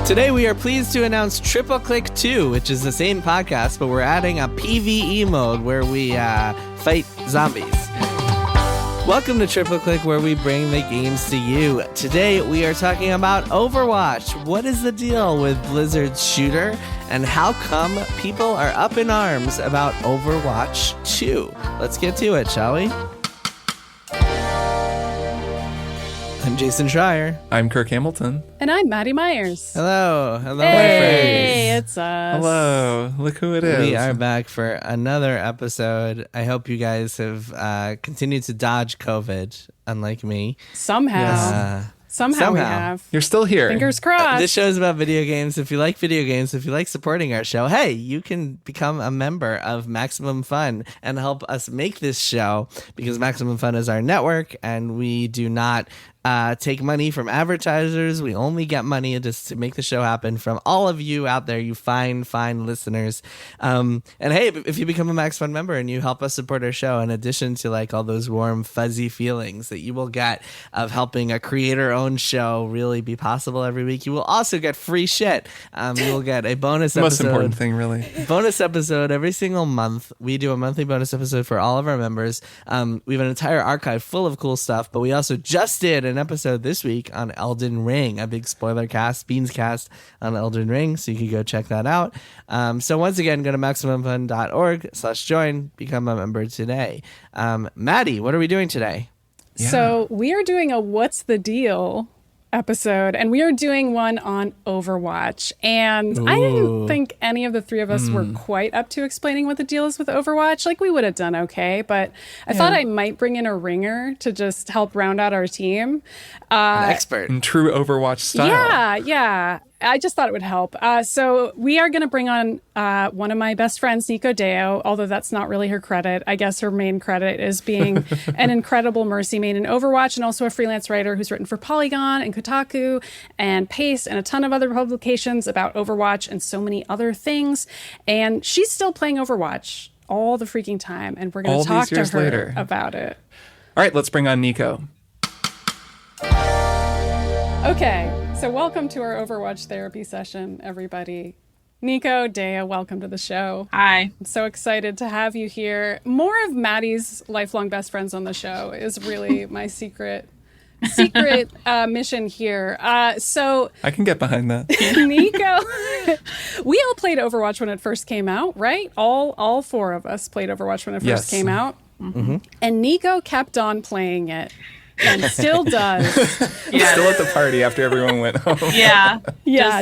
Today we are pleased to announce Triple Click 2, which is the same podcast, but we're adding a PvE mode where we fight zombies. Welcome to Triple Click, where we bring the games to you. Today we are talking about Overwatch. What is the deal with Blizzard's shooter, and how come people are up in arms about Overwatch 2? Let's get to it, shall we? I'm Jason Schreier. I'm Kirk Hamilton. And I'm Maddy Myers. Hello, hey, my friends. Hey, it's us. Hello, look who it is. We are back for another episode. I hope you guys have continued to dodge COVID, unlike me. Somehow we have. You're still here. Fingers crossed. This show is about video games. If you like video games, if you like supporting our show, hey, you can become a member of Maximum Fun and help us make this show, because Maximum Fun is our network and we do not take money from advertisers. We only get money just to make the show happen from all of you out there, you fine listeners. And hey, if you become a Max Fun member and you help us support our show, in addition to like all those warm, fuzzy feelings that you will get of helping a creator-owned show really be possible every week, you will also get free shit. You will get a bonus episode. Most important thing, really. Bonus episode every single month. We do a monthly bonus episode for all of our members. We have an entire archive full of cool stuff, but we also just did an episode this week on Elden Ring, a big spoiler cast, Beans cast on Elden Ring, so you can go check that out. So once again, go to MaximumFun.org/join, become a member today. Maddy, what are we doing today? Yeah. So we are doing a What's the Deal episode, and we are doing one on Overwatch. And I didn't think any of the three of us were quite up to explaining what the deal is with Overwatch. Like, we would have done okay, but I thought I might bring in a ringer to just help round out our team. An expert. In true Overwatch style. Yeah. I just thought it would help. So we are going to bring on one of my best friends, Nico Deyo, although that's not really her credit. I guess her main credit is being an incredible Mercy main in Overwatch, and also a freelance writer who's written for Polygon and Kotaku and Paste and a ton of other publications about Overwatch and so many other things. And she's still playing Overwatch all the freaking time, and we're going to talk to her about it. All right, let's bring on Nico. Okay. So welcome to our Overwatch therapy session, everybody. Nico Deyo, welcome to the show. Hi. I'm so excited to have you here. More of Maddy's lifelong best friends on the show is really my secret mission here. So I can get behind that. Nico, we all played Overwatch when it first came out, right? All four of us played Overwatch when it first came out. Mm-hmm. And Nico kept on playing it. And still does. Yeah. Still at the party after everyone went home. Yeah.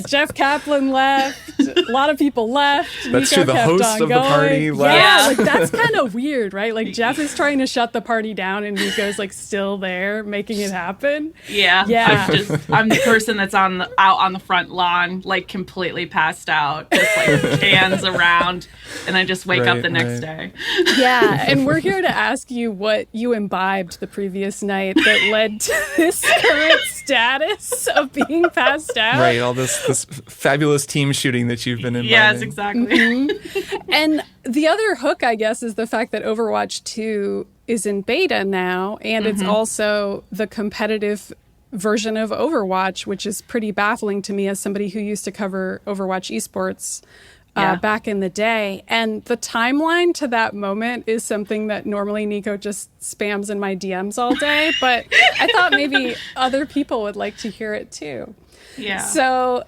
Jeff Kaplan left. A lot of people left. That's Nico true. The kept host on of going. the party left. Yeah, like that's kind of weird, right? Like Jeff is trying to shut the party down, and Nico's like still there, making it happen. Yeah. I'm the person that's out on the front lawn, like completely passed out, just like hands around, and I just wake up the next day. Yeah, and we're here to ask you what you imbibed the previous night that led to this current status of being passed out. Right, all this fabulous team shooting that you've been inviting. Yes, exactly. Mm-hmm. And the other hook, I guess, is the fact that Overwatch 2 is in beta now, and it's also the competitive version of Overwatch, which is pretty baffling to me as somebody who used to cover Overwatch esports back in the day. And the timeline to that moment is something that normally Nico just spams in my DMs all day, but I thought maybe other people would like to hear it too. Yeah. So,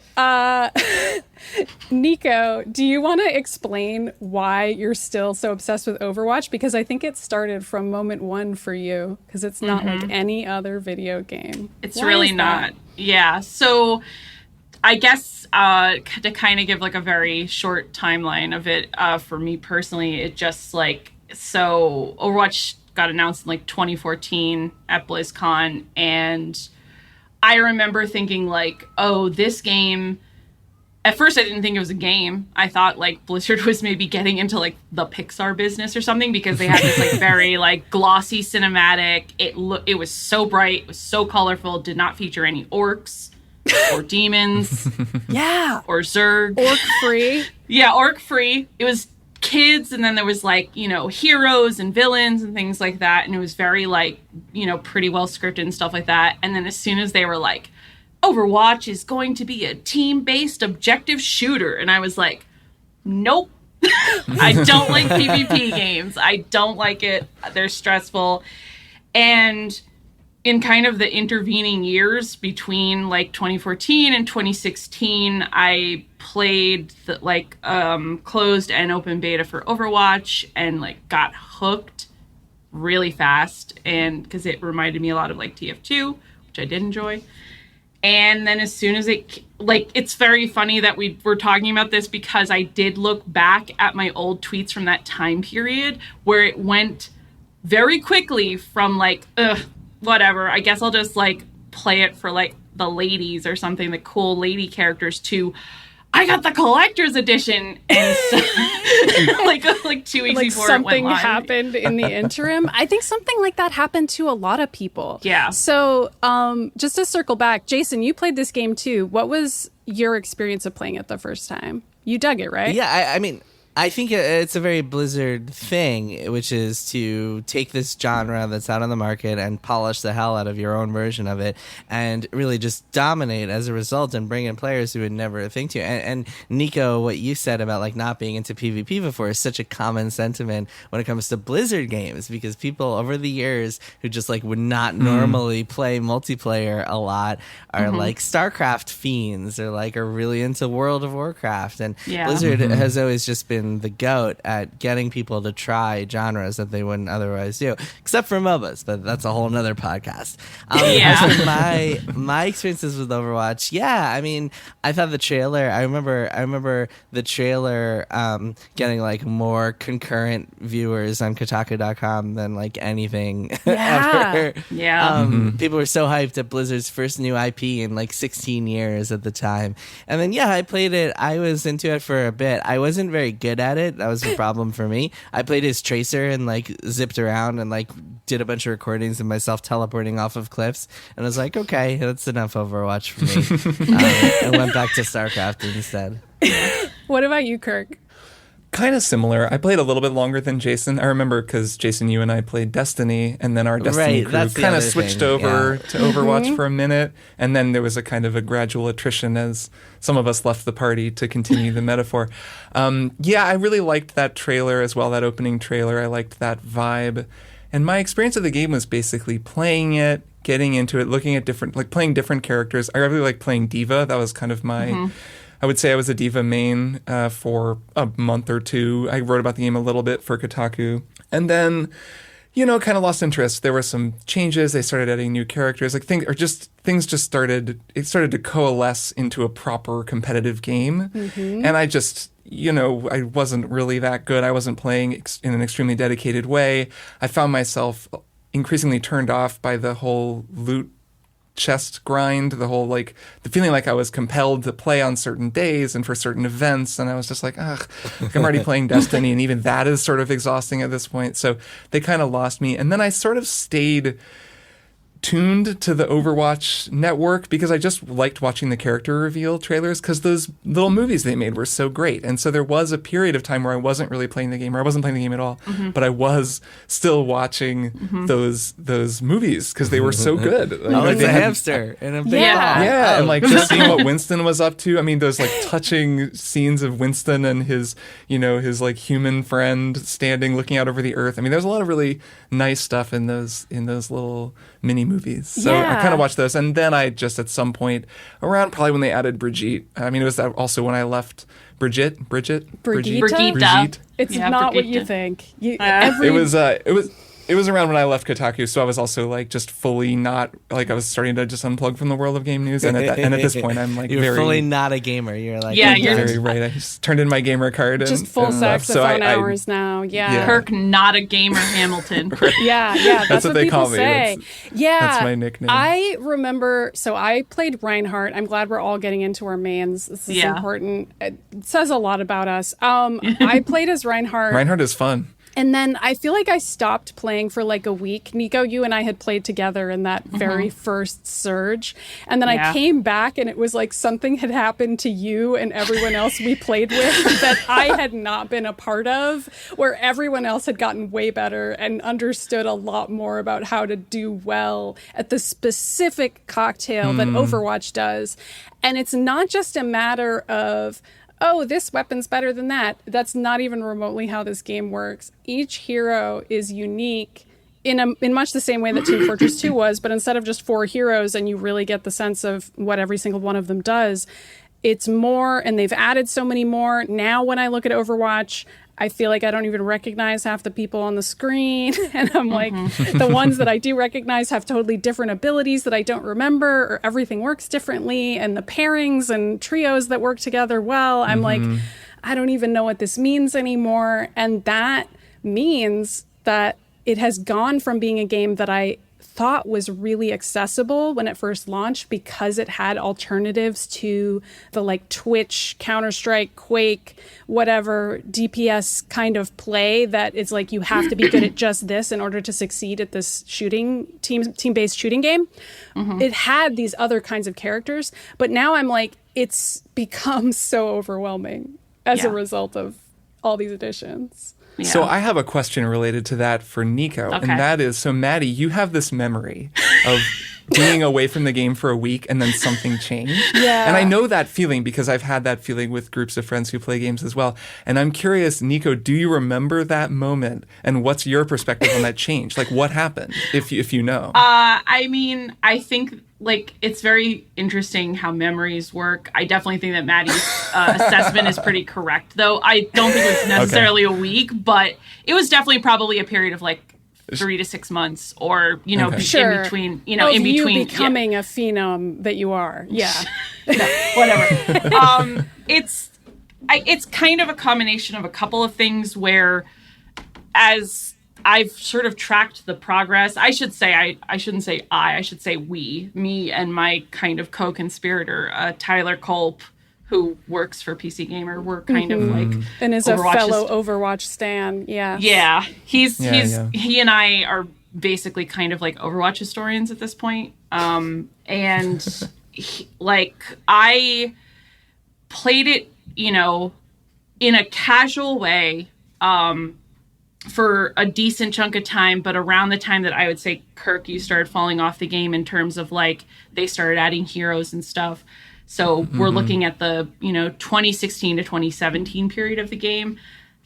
Nico, do you want to explain why you're still so obsessed with Overwatch? Because I think it started from moment one for you, because it's not like any other video game. It's really not. Yeah. So I guess to kind of give like a very short timeline of it, for me personally, it just like, so Overwatch got announced in like 2014 at BlizzCon, and I remember thinking like, oh, this game, at first I didn't think it was a game. I thought like Blizzard was maybe getting into like the Pixar business or something, because they had this like very like glossy cinematic. It was so bright, it was so colorful, did not feature any orcs or demons. Or Zerg. Orc free. Yeah, orc free. It was kids, and then there was like, you know, heroes and villains and things like that, and it was very like, you know, pretty well scripted and stuff like that. And then as soon as they were like, Overwatch is going to be a team-based objective shooter. And I was like, nope. I don't like PvP games. I don't like it. They're stressful. And in kind of the intervening years between like 2014 and 2016, I played the closed and open beta for Overwatch and like got hooked really fast. And because it reminded me a lot of like TF2, which I did enjoy. And then as soon as it's very funny that we were talking about this because I did look back at my old tweets from that time period where it went very quickly from like, whatever, I guess I'll just like play it for like the ladies or something, the cool lady characters, to I got the collector's edition, and so, like 2 weeks before something it went live. happened in the interim. I think something like that happened to a lot of people. Yeah. So just to circle back, Jason, you played this game too. What was your experience of playing it the first time? You dug it, right? Yeah, I mean, I think it's a very Blizzard thing, which is to take this genre that's out on the market and polish the hell out of your own version of it and really just dominate as a result and bring in players who would never think to. And Nico, what you said about like not being into PvP before is such a common sentiment when it comes to Blizzard games, because people over the years who just like would not normally play multiplayer a lot are like StarCraft fiends or like are really into World of Warcraft. And Blizzard has always just been the goat at getting people to try genres that they wouldn't otherwise do, except for MOBAs, but that's a whole nother podcast. As for my experiences with Overwatch, I mean, I thought the trailer, I remember the trailer getting like more concurrent viewers on Kotaku.com than like anything ever. People were so hyped at Blizzard's first new IP in like 16 years at the time. And then I played it. I was into it for a bit. I wasn't very good at it. That was a problem for me. I played as Tracer and like zipped around and like did a bunch of recordings of myself teleporting off of cliffs, and I was like, okay, that's enough Overwatch for me. And went back to StarCraft instead. What about you, Kirk? Kind of similar. I played a little bit longer than Jason. I remember because Jason, you and I played Destiny, and then our Destiny crew kind of switched over to Overwatch for a minute, and then there was a kind of a gradual attrition as some of us left the party to continue the metaphor. I really liked that trailer as well, that opening trailer. I liked that vibe. And my experience of the game was basically playing it, getting into it, looking at playing different characters. I really liked playing Diva. That was kind of my... I would say I was a Diva main for a month or two. I wrote about the game a little bit for Kotaku. And then, kind of lost interest. There were some changes. They started adding new characters. Things started to coalesce into a proper competitive game. And I just, I wasn't really that good. I wasn't playing in an extremely dedicated way. I found myself increasingly turned off by the whole loot chest grind, the whole the feeling like I was compelled to play on certain days and for certain events, and I was just like, I'm already playing Destiny, and even that is sort of exhausting at this point. So they kind of lost me, and then I sort of stayed tuned to the Overwatch network because I just liked watching the character reveal trailers because those little movies they made were so great. And so there was a period of time where I wasn't really playing the game, or I wasn't playing the game at all, but I was still watching those movies because they were so good. It's a hamster and a big ball. And just seeing what Winston was up to. I mean, those touching scenes of Winston and his human friend standing looking out over the earth. I mean, there's a lot of really nice stuff in those little mini movies. So I kind of watched those. And then I just at some point around probably when they added Brigitte, I mean, it was also when I left Brigitte. It's not what you think. It was around when I left Kotaku, so I was also just fully not I was starting to just unplug from the world of game news, and at this point I'm you're very fully not a gamer. You're you're very right. I just turned in my gamer card and just full saxophone hours now. Kirk, not a gamer, Hamilton. That's what they call me. Say. That's my nickname. I remember. So I played Reinhardt. I'm glad we're all getting into our mains. This is important. It says a lot about us. I played as Reinhardt. Reinhardt is fun. And then I feel like I stopped playing for like a week. Nico, you and I had played together in that very first surge. And then I came back and it was like something had happened to you and everyone else we played with that I had not been a part of, where everyone else had gotten way better and understood a lot more about how to do well at the specific cocktail that Overwatch does. And it's not just a matter of, oh, this weapon's better than that. That's not even remotely how this game works. Each hero is unique in much the same way that Team Fortress 2 was, but instead of just 4 heroes and you really get the sense of what every single one of them does, it's more, and they've added so many more. Now when I look at Overwatch, I feel like I don't even recognize half the people on the screen. And I'm like, the ones that I do recognize have totally different abilities that I don't remember, or everything works differently. And the pairings and trios that work together well, I'm like, I don't even know what this means anymore. And that means that it has gone from being a game that I thought was really accessible when it first launched because it had alternatives to the like Twitch, Counter-Strike, Quake, whatever DPS kind of play that it's like you have to be good at just this in order to succeed at this team-based shooting game. It had these other kinds of characters, but now I'm like, it's become so overwhelming as a result of all these additions. Yeah. So I have a question related to that for Nico, and that is, so Maddy, you have this memory of being away from the game for a week and then something changed. Yeah. And I know that feeling because I've had that feeling with groups of friends who play games as well. And I'm curious, Nico, do you remember that moment? And what's your perspective on that change? Like, what happened, if you know? I mean, I think like it's very interesting how memories work. I definitely think that Maddy's assessment is pretty correct, though. I don't think it was necessarily a week, but it was definitely probably a period of like 3 to 6 months, or in between, in between you becoming a phenom that you are. Yeah. No, whatever. It's kind of a combination of a couple of things where, as I've sort of tracked the progress. I should say, I shouldn't say I should say we, me and my kind of co-conspirator, Tyler Culp, who works for PC Gamer. We're kind of like, and is Overwatch a fellow Overwatch stan. Yeah. Yeah. He and I are basically kind of like Overwatch historians at this point. And I played it, in a casual way, for a decent chunk of time, but around the time that I would say, Kirk, you started falling off the game in terms of like they started adding heroes and stuff. So we're looking at the 2016 to 2017 period of the game.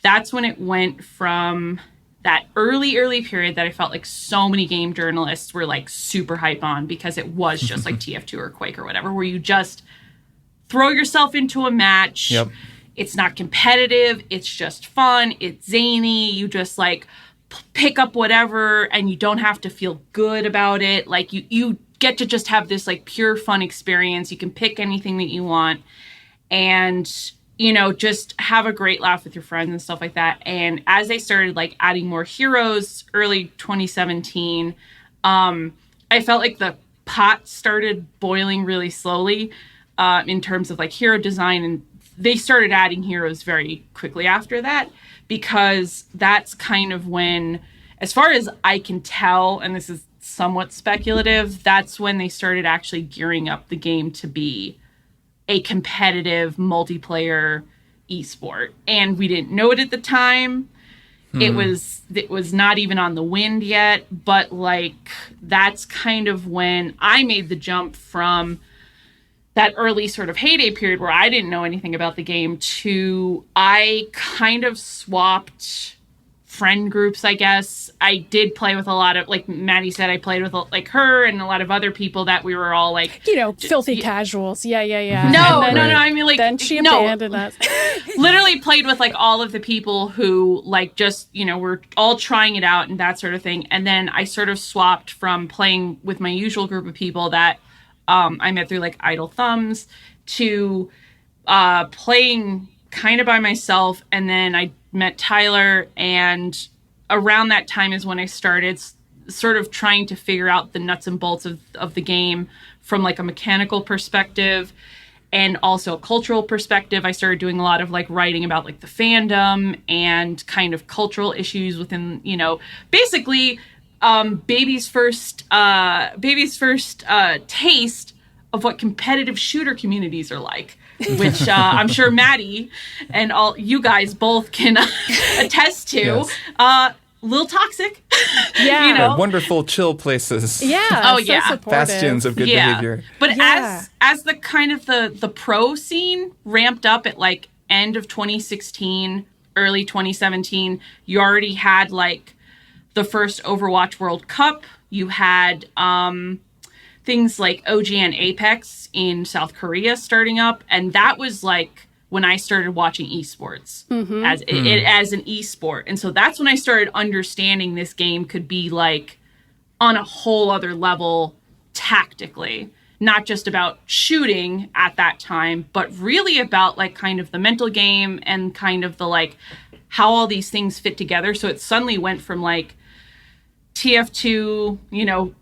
That's when it went from that early period that I felt like so many game journalists were like super hype on, because it was just like TF2 or Quake or whatever, where you just throw yourself into a match. Yep. It's not competitive. It's just fun. It's zany. You just like pick up whatever and you don't have to feel good about it. Like you get to just have this like pure fun experience. You can pick anything that you want and, just have a great laugh with your friends and stuff like that. And as they started like adding more heroes early 2017, I felt like the pot started boiling really slowly in terms of like hero design, and they started adding heroes very quickly after that, because that's kind of when, as far as I can tell, and this is somewhat speculative, that's when they started actually gearing up the game to be a competitive multiplayer esport. And we didn't know it at the time. It was not even on the wind yet, but like that's kind of when I made the jump from that early sort of heyday period where I didn't know anything about the game to I kind of swapped friend groups, I guess. I did play with a lot of, like Maddy said, I played with like her and a lot of other people that we were all like, filthy casuals. Yeah. No. I mean, like, then she abandoned us. Literally played with like all of the people who like just, were all trying it out and that sort of thing. And then I sort of swapped from playing with my usual group of people that I met through like Idle Thumbs to playing kind of by myself. And then I met Tyler, and around that time is when I started sort of trying to figure out the nuts and bolts of the game from like a mechanical perspective. and also a cultural perspective. I started doing a lot of like writing about like the fandom and kind of cultural issues within, you know, basically baby's first taste of what competitive shooter communities are like, which I'm sure Maddy and all you guys both can attest to. Yes. Little toxic. Yeah. You know? Wonderful chill places. Yeah. Oh, yeah. Supportive. Bastions of good behavior. But as the kind of the pro scene ramped up at like end of 2016, early 2017, you already had like the first Overwatch World Cup. You had things like OGN Apex in South Korea starting up. And that was like when I started watching esports as an esport. And so that's when I started understanding this game could be like on a whole other level tactically, not just about shooting at that time, but really about like kind of the mental game and kind of the like how all these things fit together. So it suddenly went from like TF2, you know,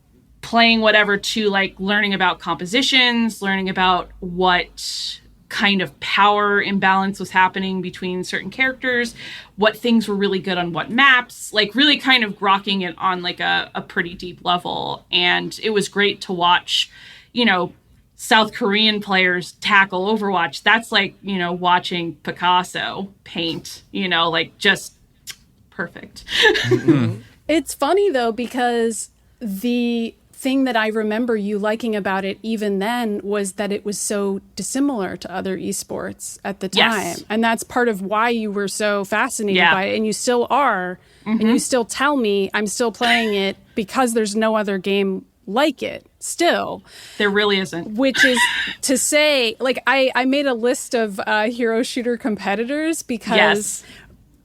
playing whatever to like learning about compositions, learning about what kind of power imbalance was happening between certain characters, what things were really good on what maps, like really kind of grokking it on like a pretty deep level. And it was great to watch, you know, South Korean players tackle Overwatch. That's like, you know, watching Picasso paint, you know, like just perfect. It's funny though, because the thing that I remember you liking about it even then was that it was so dissimilar to other esports at the time. Yes. And that's part of why you were so fascinated by it. And you still are. And you still tell me I'm still playing it because there's no other game like it still. There really isn't. Which is to say, like, I made a list of hero shooter competitors because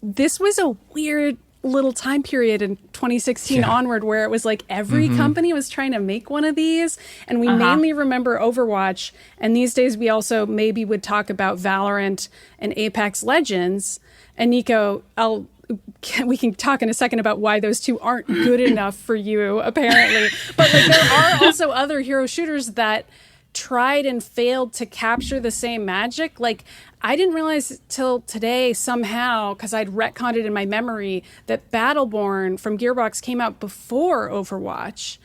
this was a weird little time period in 2016 onward where it was like every company was trying to make one of these, and we mainly remember Overwatch, and these days we also maybe would talk about Valorant and Apex Legends. And Nico, we can talk in a second about why those two aren't good enough for you apparently, but like there are also other hero shooters that tried and failed to capture the same magic. Like, I didn't realize till today somehow, because I'd retconned it in my memory, that Battleborn from Gearbox came out before Overwatch.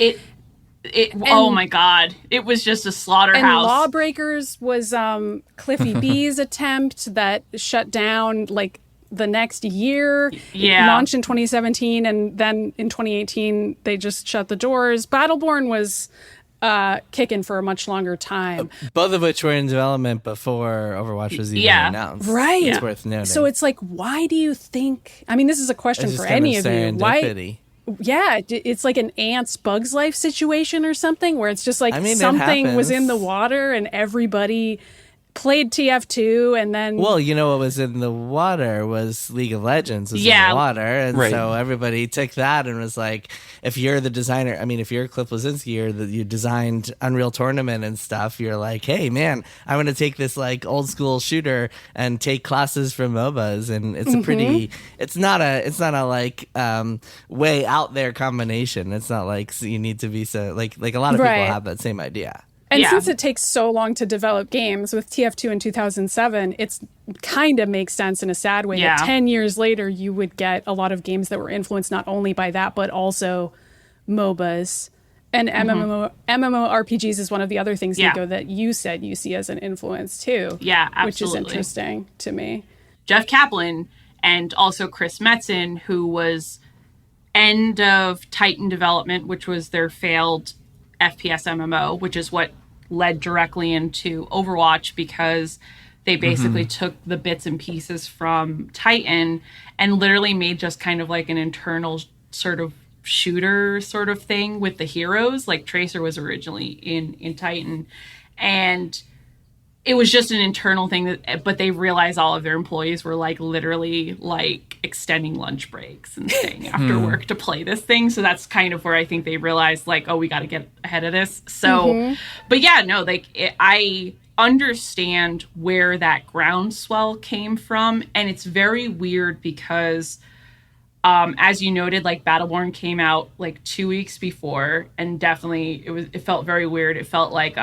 Oh my God. It was just a slaughterhouse. And Lawbreakers was Cliffy B's attempt that shut down like the next year. Yeah. It launched in 2017, and then in 2018 they just shut the doors. Battleborn was kicking for a much longer time. Both of which were in development before Overwatch was even announced. Right. It's worth noting. So it's like, why do you think... I mean, this is a question for any of you. Why? Yeah, it's like an Ants Bugs Life situation or something where it's just like something was in the water and everybody played TF2 and then... Well, you know what was in the water was League of Legends was in the water. And so everybody took that and was like, if you're the designer, I mean, if you're Cliff Bleszinski or you designed Unreal Tournament and stuff, you're like, hey, man, I want to take this like old school shooter and take classes from MOBAs. And it's a pretty... It's not a like way out there combination. It's not like you need to be so... Like a lot of people have that same idea. And since it takes so long to develop games with TF2 in 2007, it's kind of makes sense in a sad way that 10 years later you would get a lot of games that were influenced not only by that, but also MOBAs. And MMORPGs is one of the other things, Nico, that you said you see as an influence too. Yeah, absolutely. Which is interesting to me. Jeff Kaplan and also Chris Metzen, who was end of Titan development, which was their failed FPS MMO, which is what led directly into Overwatch, because they basically took the bits and pieces from Titan and literally made just kind of like an internal sort of shooter sort of thing with the heroes. Like Tracer was originally in Titan, and it was just an internal thing but they realized all of their employees were like literally like extending lunch breaks and staying after work to play this thing. So that's kind of where I think they realized like, oh, we got to get ahead of this. So, but yeah, no, like I understand where that groundswell came from. And it's very weird because as you noted, like Battleborn came out like 2 weeks before, and definitely it felt very weird. It felt like,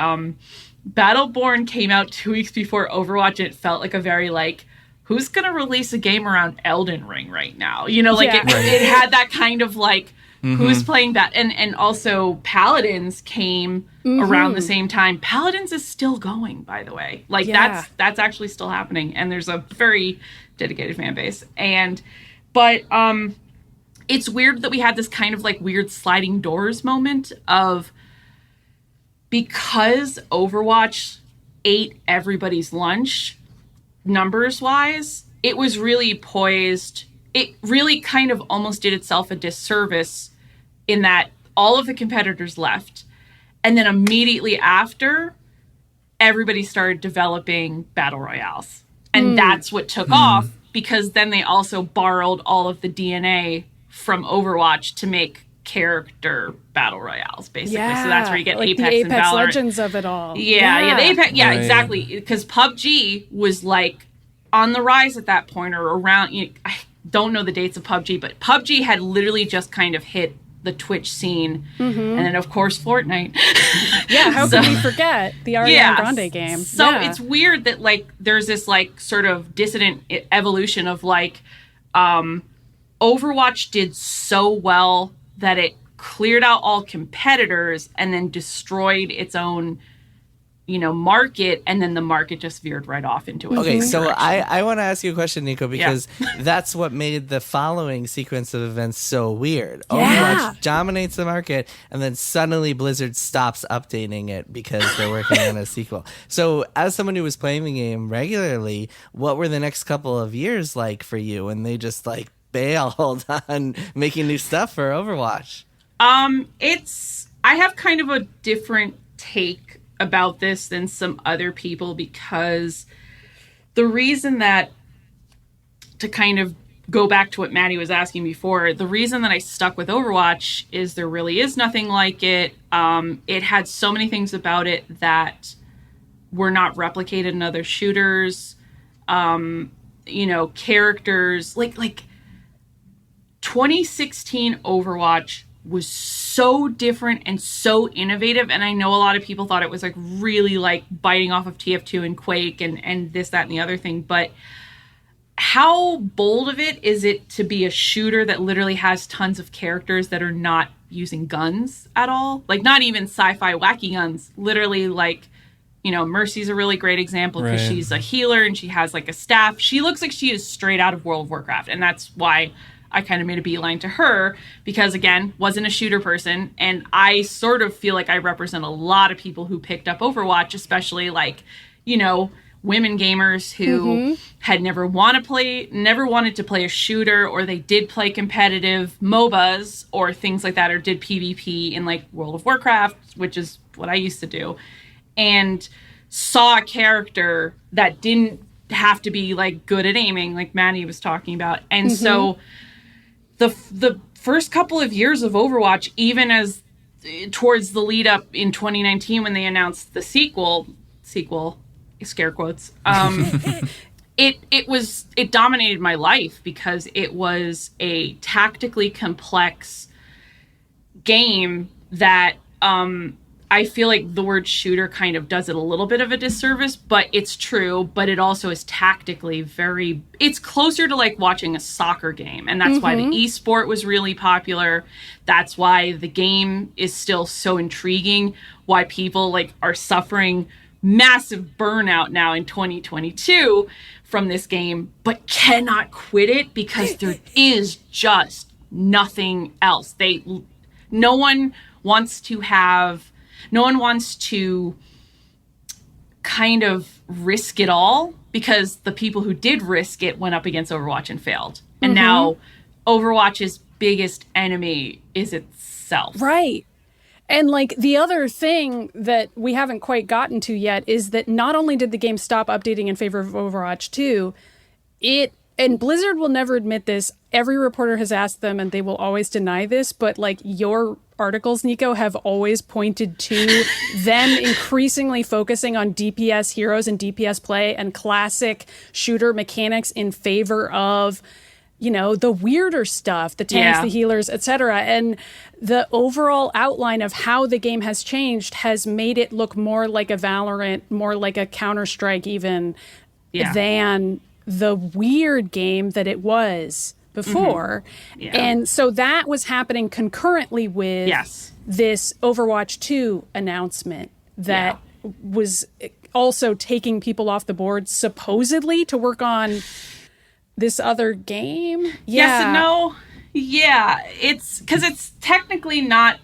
Battleborn came out 2 weeks before Overwatch, and it felt like a very like, who's going to release a game around Elden Ring right now? You know, like it had that kind of like, who's playing that? And also Paladins came around the same time. Paladins is still going, by the way. Like that's actually still happening. And there's a very dedicated fan base. But it's weird that we had this kind of like weird sliding doors moment of, because Overwatch ate everybody's lunch, numbers wise, it was really poised. It really kind of almost did itself a disservice in that all of the competitors left. And then immediately after, everybody started developing battle royales. And that's what took off, because then they also borrowed all of the DNA from Overwatch to make character battle royales, basically. So that's where you get like Apex, the and Valorant. Legends of it all. The Apex, exactly. Because PUBG was like on the rise at that point, or around. I don't know the dates of PUBG, but PUBG had literally just kind of hit the Twitch scene, and then of course Fortnite. How can we forget the Ariana Grande game? So it's weird that like there's this like sort of dissonant evolution of like Overwatch did so well that it cleared out all competitors and then destroyed its own, market, and then the market just veered right off into it. Okay, so I want to ask you a question, Nico, because that's what made the following sequence of events so weird. Overwatch dominates the market, and then suddenly Blizzard stops updating it because they're working on a sequel. So as someone who was playing the game regularly, what were the next couple of years like for you? And they just like bailed on making new stuff for Overwatch. I have kind of a different take about this than some other people, because the reason that, to kind of go back to what Maddy was asking before, the reason that I stuck with Overwatch is there really is nothing like it. It had so many things about it that were not replicated in other shooters. Characters like 2016 Overwatch was so different and so innovative, and I know a lot of people thought it was like really like biting off of TF2 and Quake and this, that, and the other thing, but how bold of it is it to be a shooter that literally has tons of characters that are not using guns at all? Like not even sci-fi wacky guns, literally like, Mercy's a really great example because she's a healer and she has like a staff. She looks like she is straight out of World of Warcraft, and that's why I kind of made a beeline to her, because again, wasn't a shooter person. And I sort of feel like I represent a lot of people who picked up Overwatch, especially like, women gamers who had never wanted to play a shooter, or they did play competitive MOBAs or things like that, or did PvP in like World of Warcraft, which is what I used to do, and saw a character that didn't have to be like good at aiming, like Maddy was talking about. And so the first couple of years of Overwatch, even as towards the lead up in 2019 when they announced the sequel, scare quotes, it dominated my life because it was a tactically complex game that I feel like the word shooter kind of does it a little bit of a disservice, but it's true. But it also is tactically it's closer to like watching a soccer game. And that's why the esport was really popular. That's why the game is still so intriguing, why people like are suffering massive burnout now in 2022 from this game, but cannot quit it because there is just nothing else. No one wants to kind of risk it all, because the people who did risk it went up against Overwatch and failed. And now Overwatch's biggest enemy is itself. Right. And like the other thing that we haven't quite gotten to yet is that not only did the game stop updating in favor of Overwatch 2, and Blizzard will never admit this, every reporter has asked them and they will always deny this, but like your articles, Nico, have always pointed to them increasingly focusing on DPS heroes and DPS play and classic shooter mechanics in favor of the weirder stuff, the tanks, the healers, etc. And the overall outline of how the game has changed has made it look more like a Valorant, more like a Counter-Strike even, than the weird game that it was before. And so that was happening concurrently with this Overwatch 2 announcement that was also taking people off the board supposedly to work on this other game. Yes and no. Yeah, it's because it's technically not.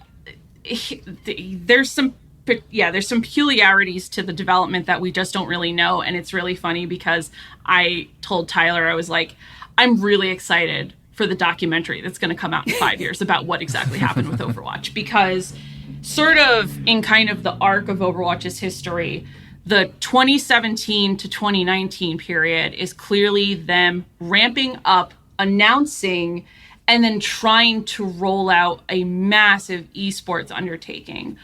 There's some peculiarities to the development that we just don't really know, and it's really funny because I told Tyler, I was like, I'm really excited for the documentary that's going to come out in 5 years about what exactly happened with Overwatch, because sort of in kind of the arc of Overwatch's history, the 2017 to 2019 period is clearly them ramping up, announcing, and then trying to roll out a massive esports undertaking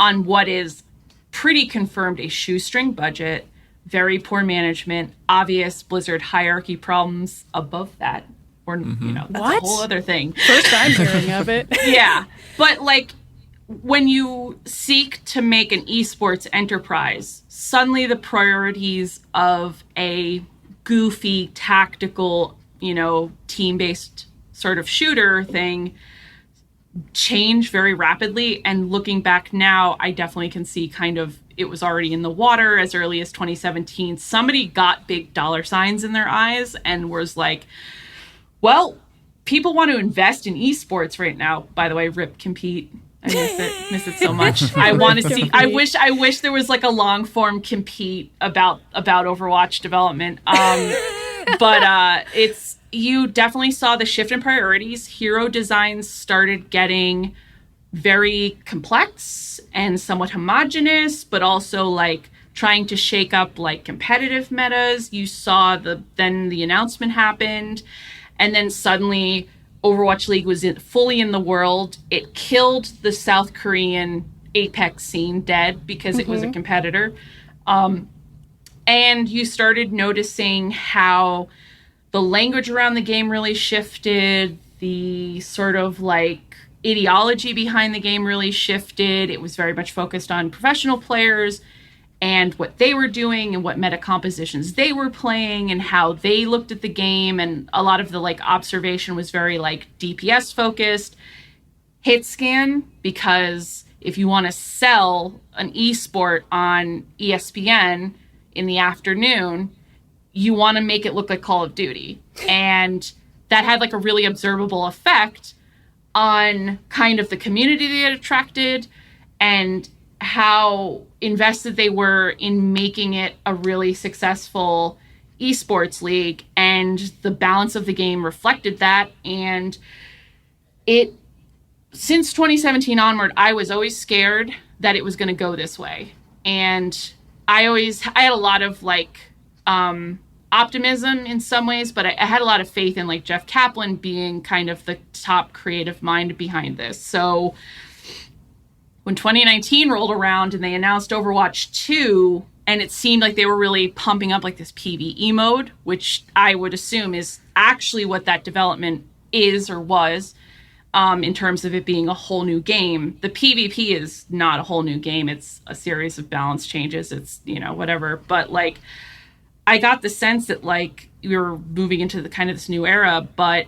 on what is pretty confirmed a shoestring budget, very poor management, obvious Blizzard hierarchy problems above that. Or, that's a whole other thing. First I'm hearing of it. Yeah. But like, when you seek to make an esports enterprise, suddenly the priorities of a goofy, tactical, team-based sort of shooter thing change very rapidly. And looking back now, I definitely can see kind of it was already in the water as early as 2017. Somebody got big dollar signs in their eyes and was like, well, people want to invest in esports right now. By the way, RIP Compete. I miss it so much. I want to see. I wish there was like a long form Compete about Overwatch development. But you definitely saw the shift in priorities. Hero designs started getting very complex and somewhat homogenous, but also like trying to shake up like competitive metas. You saw then the announcement happened, and then suddenly Overwatch League was fully in the world. It killed the South Korean Apex scene dead because it was a competitor. And you started noticing how the language around the game really shifted. The sort of like ideology behind the game really shifted. It was very much focused on professional players and what they were doing and what meta compositions they were playing and how they looked at the game. And a lot of the like observation was very like DPS focused, hit scan, because if you want to sell an esport on ESPN in the afternoon, you want to make it look like Call of Duty. And that had like a really observable effect on kind of the community they had attracted and how invested they were in making it a really successful esports league. And the balance of the game reflected that. And since 2017 onward, I was always scared that it was going to go this way. And I had a lot of like optimism in some ways, but I had a lot of faith in like Jeff Kaplan being kind of the top creative mind behind this. So when 2019 rolled around and they announced Overwatch 2, and it seemed like they were really pumping up like this PvE mode, which I would assume is actually what that development is or was, in terms of it being a whole new game. The PvP is not a whole new game. It's a series of balance changes. It's, whatever. But like, I got the sense that like we were moving into the kind of this new era, but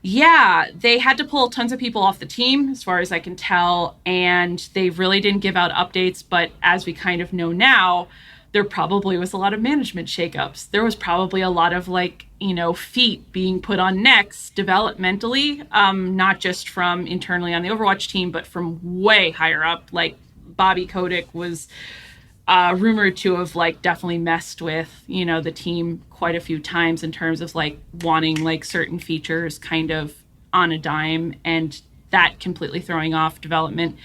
they had to pull tons of people off the team, as far as I can tell, and they really didn't give out updates. But as we kind of know now, there probably was a lot of management shakeups. There was probably a lot of like, feet being put on necks developmentally, not just from internally on the Overwatch team, but from way higher up. Like Bobby Kotick was rumored to have like definitely messed with, the team quite a few times in terms of like wanting like certain features kind of on a dime, and that completely throwing off development.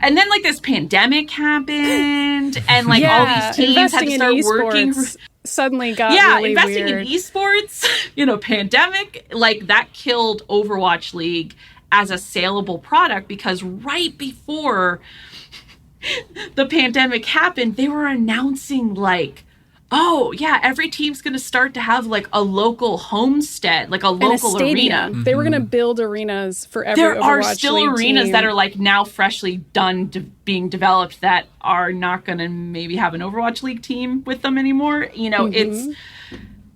And then like this pandemic happened, and like all these teams had to start working. Suddenly got really investing weird. In esports, pandemic, like that killed Overwatch League as a saleable product, because right before the pandemic happened, they were announcing like oh yeah, every team's going to start to have like a local homestead, like a local arena. They were going to build arenas for every There Overwatch are still League arenas team. that are like now freshly done being developed that are not going to maybe have an Overwatch League team with them anymore. You know, it's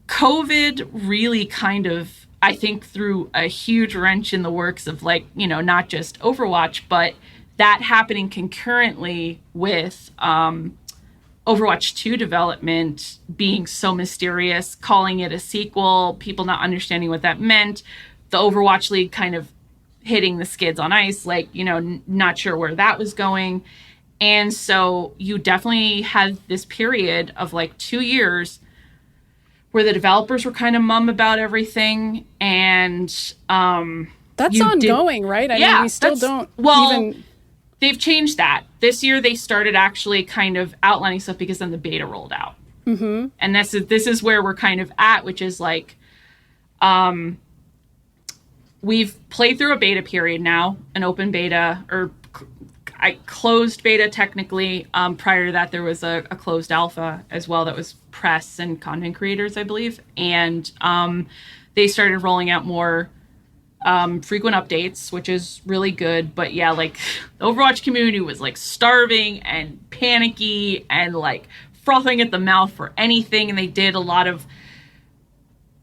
COVID really kind of, I think, threw a huge wrench in the works of like, you know, not just Overwatch, but that happening concurrently with Overwatch 2 development being so mysterious, calling it a sequel, people not understanding what that meant, the Overwatch League kind of hitting the skids on ice, like, you know, not sure where that was going. And so you definitely had this period of like 2 years where the developers were kind of mum about everything. And that's ongoing, right? I mean, we still don't even... They've changed that. This year they started actually kind of outlining stuff because then the beta rolled out. Mm-hmm. And this is where we're kind of at, which is like, we've played through a beta period now, an open beta, or closed beta technically. Prior to that, there was a closed alpha as well that was press and content creators, I believe. And they started rolling out more frequent updates, which is really good. But yeah, like the Overwatch community was like starving and panicky and like frothing at the mouth for anything. And they did a lot of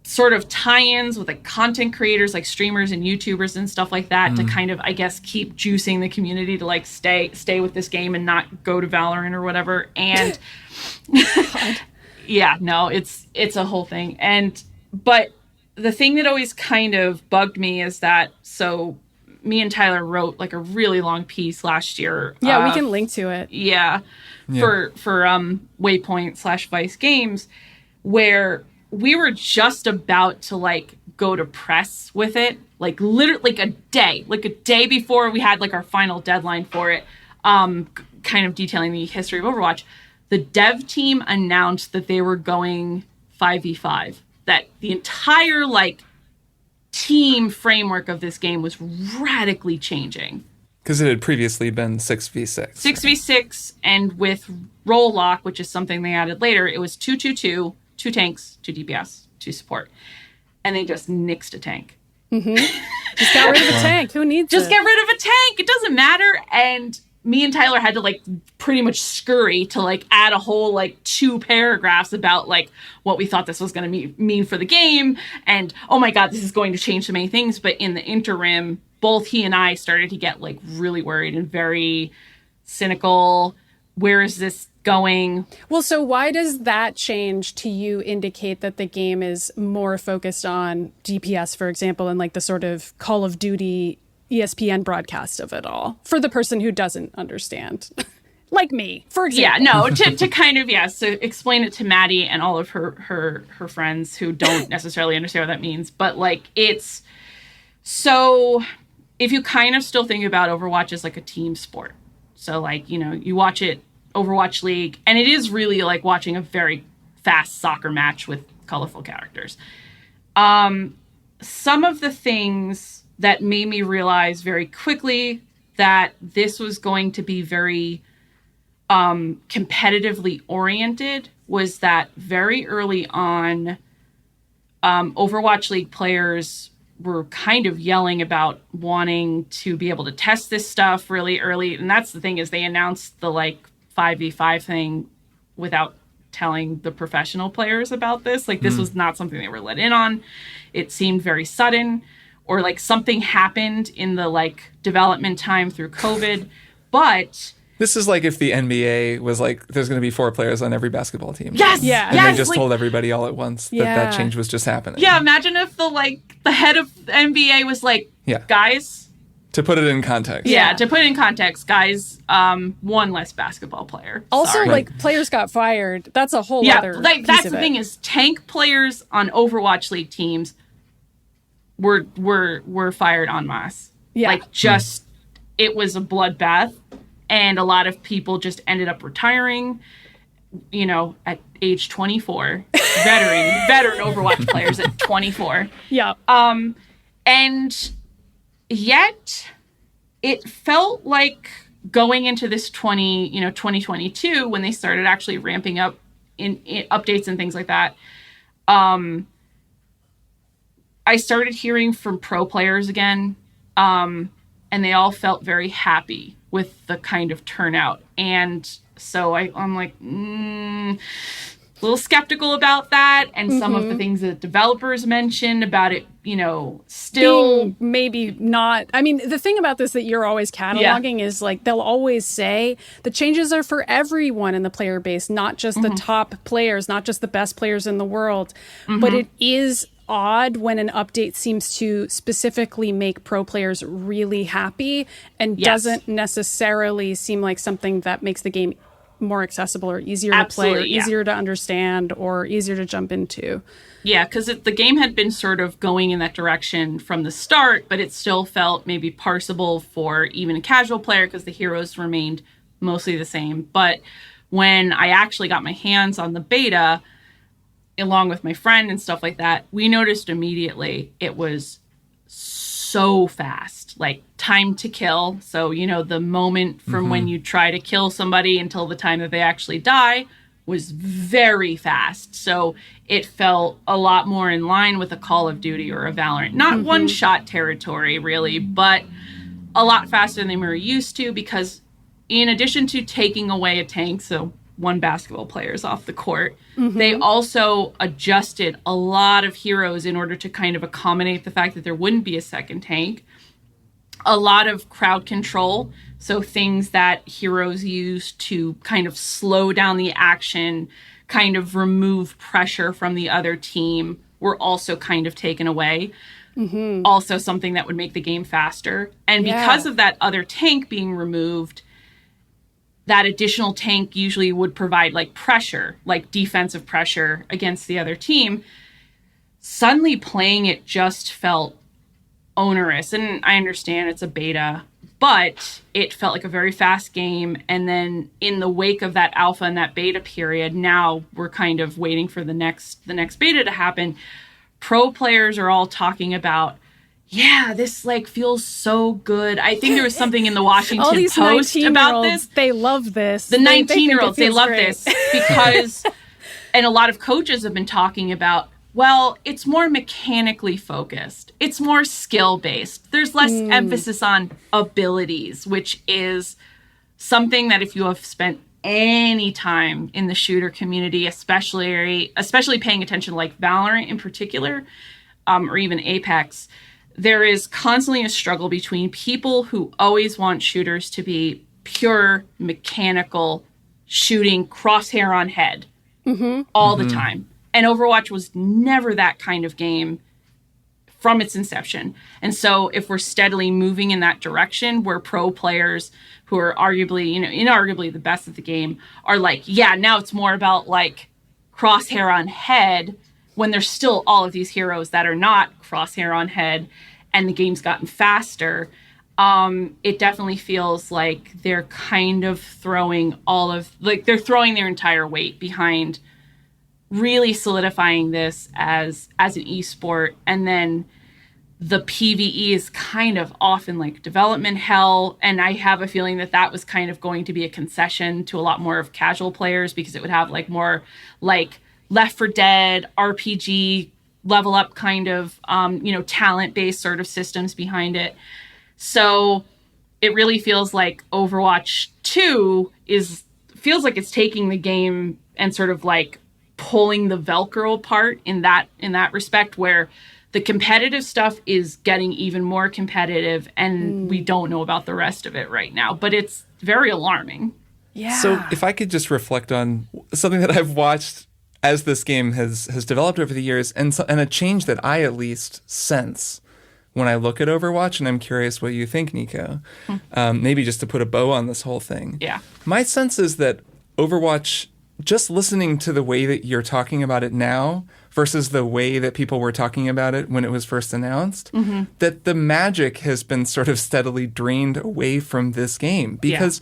sort of tie-ins with like content creators, like streamers and YouTubers and stuff like that to kind of, I guess, keep juicing the community to like stay with this game and not go to Valorant or whatever. And yeah, no, it's a whole thing. But the thing that always kind of bugged me is that, so me and Tyler wrote like a really long piece last year. Yeah, we can link to it. Yeah. For Waypoint / Vice Games, where we were just about to like go to press with it, like literally like a day before we had like our final deadline for it, kind of detailing the history of Overwatch. The dev team announced that they were going 5v5. That the entire like team framework of this game was radically changing. Because it had previously been 6v6. 6v6, and with role lock, which is something they added later, it was 2-2-2, 2 tanks, 2 DPS, 2 support. And they just nixed a tank. Mm-hmm. Just got rid of a tank. Who needs Just get rid of a tank. It doesn't matter. And me and Tyler had to like pretty much scurry to like add a whole like 2 paragraphs about like what we thought this was going to mean for the game. And oh my God, this is going to change so many things. But in the interim, both he and I started to get like really worried and very cynical. Where is this going? Well, so why does that change to you indicate that the game is more focused on DPS, for example, and like the sort of Call of Duty ESPN broadcast of it all, for the person who doesn't understand? Like me, for example. Yeah, no, to kind of, so explain it to Maddy and all of her friends who don't necessarily understand what that means. But like, it's, so if you kind of still think about Overwatch as like a team sport. So like, you know, you watch it, Overwatch League, and it is really like watching a very fast soccer match with colorful characters. Some of the things that made me realize very quickly that this was going to be very competitively oriented was that very early on, Overwatch League players were kind of yelling about wanting to be able to test this stuff really early. And that's the thing, is they announced the like 5v5 thing without telling the professional players about this. Like this was not something they were let in on. It seemed very sudden, or like something happened in the like development time through COVID. But this is like if the NBA was like, there's going to be 4 players on every basketball team. Yes, yeah. And they just told everybody all at once that change was just happening. Yeah, imagine if the head of the NBA was like, guys. To put it in context. Yeah, to put it in context, guys, 1 less basketball player. Also, Sorry. like, players got fired. That's a whole other like, piece that's of the it. thing, is tank players on Overwatch League teams were fired en masse. Yeah. Like, just, it was a bloodbath. And a lot of people just ended up retiring, you know, at age 24. veteran Overwatch players at 24. Yeah. And yet it felt like going into this 2022, when they started actually ramping up in updates and things like that, I started hearing from pro players again, and they all felt very happy with the kind of turnout. And so I'm like, a little skeptical about that. And some of the things that developers mentioned about it, still being maybe not. I mean, the thing about this that you're always cataloging is like, they'll always say the changes are for everyone in the player base, not just the top players, not just the best players in the world. But it is odd when an update seems to specifically make pro players really happy and doesn't necessarily seem like something that makes the game more accessible or easier to play or easier to understand or easier to jump into. Yeah, because the game had been sort of going in that direction from the start, but it still felt maybe parsable for even a casual player because the heroes remained mostly the same. But when I actually got my hands on the beta, along with my friend and stuff like that, we noticed immediately it was so fast, like time to kill. So, the moment from when you try to kill somebody until the time that they actually die was very fast. So it felt a lot more in line with a Call of Duty or a Valorant. Not one-shot territory, really, but a lot faster than we were used to, because in addition to taking away a tank, so one basketball player is off the court, they also adjusted a lot of heroes in order to kind of accommodate the fact that there wouldn't be a second tank. A lot of crowd control, so things that heroes use to kind of slow down the action, kind of remove pressure from the other team, were also kind of taken away. Also something that would make the game faster. And because of that other tank being removed, that additional tank usually would provide like pressure, like defensive pressure against the other team. Suddenly playing it just felt onerous. And I understand it's a beta, but it felt like a very fast game. And then in the wake of that alpha and that beta period, now we're kind of waiting for the next beta to happen. Pro players are all talking about, this like feels so good. I think there was something in the Washington all these Post about this. They love this. The 19-year-olds, they love this because, and a lot of coaches have been talking about, well, it's more mechanically focused. It's more skill-based. There's less emphasis on abilities, which is something that if you have spent any time in the shooter community, especially paying attention to like Valorant in particular, or even Apex, there is constantly a struggle between people who always want shooters to be pure mechanical shooting, crosshair on head all the time. And Overwatch was never that kind of game from its inception. And so if we're steadily moving in that direction where pro players who are arguably, inarguably the best at the game are like, now it's more about like crosshair on head, when there's still all of these heroes that are not crosshair on head and the game's gotten faster, it definitely feels like they're kind of throwing they're throwing their entire weight behind really solidifying this as an esport. And then the PvE is kind of often like development hell. And I have a feeling that was kind of going to be a concession to a lot more of casual players, because it would have like more like Left 4 Dead, RPG, level up kind of, talent-based sort of systems behind it. So it really feels like Overwatch 2 feels like it's taking the game and sort of like pulling the Velcro apart in that respect, where the competitive stuff is getting even more competitive and we don't know about the rest of it right now. But it's very alarming. Yeah. So if I could just reflect on something that I've watched as this game has developed over the years, and a change that I at least sense when I look at Overwatch, and I'm curious what you think, Nico, maybe just to put a bow on this whole thing. Yeah. My sense is that Overwatch, just listening to the way that you're talking about it now versus the way that people were talking about it when it was first announced, that the magic has been sort of steadily drained away from this game. Because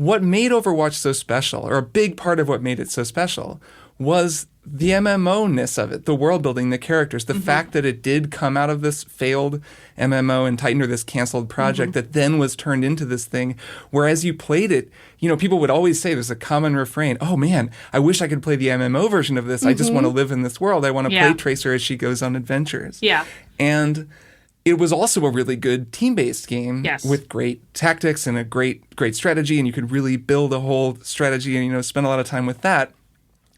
what made Overwatch so special, or a big part of what made it so special, was the MMO-ness of it, the world building, the characters, the fact that it did come out of this failed MMO in Titan, or this canceled project that then was turned into this thing, where as you played it, you know, people would always say, there's a common refrain, oh man, I wish I could play the MMO version of this. I just want to live in this world. I want to play Tracer as she goes on adventures. Yeah. And it was also a really good team-based game with great tactics and a great strategy, and you could really build a whole strategy and, you know, spend a lot of time with that.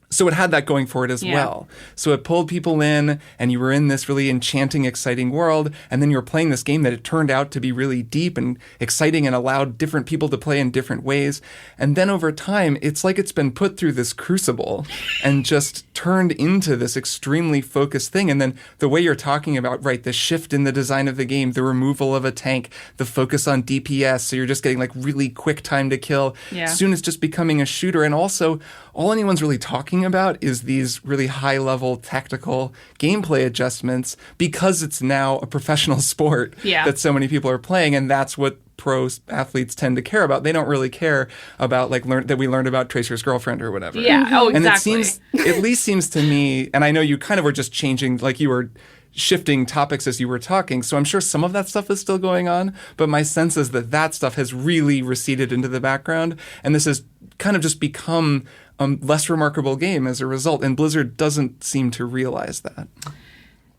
So it had that going for it as well. So it pulled people in, and you were in this really enchanting, exciting world, and then you were playing this game that it turned out to be really deep and exciting and allowed different people to play in different ways. And then over time, it's like it's been put through this crucible and just turned into this extremely focused thing. And then the way you're talking about, right, the shift in the design of the game, the removal of a tank, the focus on DPS, so you're just getting like really quick time to kill. Soon it's just becoming a shooter. And also, all anyone's really talking about is these really high-level tactical gameplay adjustments, because it's now a professional sport that so many people are playing, and that's what pro athletes tend to care about. They don't really care about like that we learned about Tracer's girlfriend or whatever. Oh, exactly. And it at least seems to me, and I know you kind of were just changing, like you were shifting topics as you were talking, so I'm sure some of that stuff is still going on, but my sense is that stuff has really receded into the background, and this has kind of just become a less remarkable game as a result, and Blizzard doesn't seem to realize that.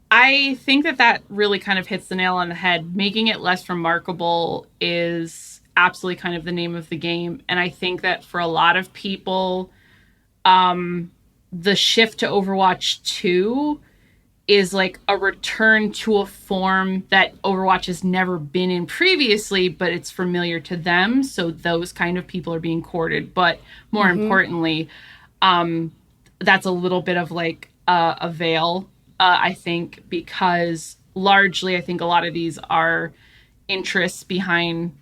I think that really kind of hits the nail on the head. Making it less remarkable is absolutely kind of the name of the game, and I think that for a lot of people, the shift to Overwatch 2 is like a return to a form that Overwatch has never been in previously, but it's familiar to them. So those kind of people are being courted. But more importantly, that's a little bit of like a veil, I think, because largely I think a lot of these are interests behind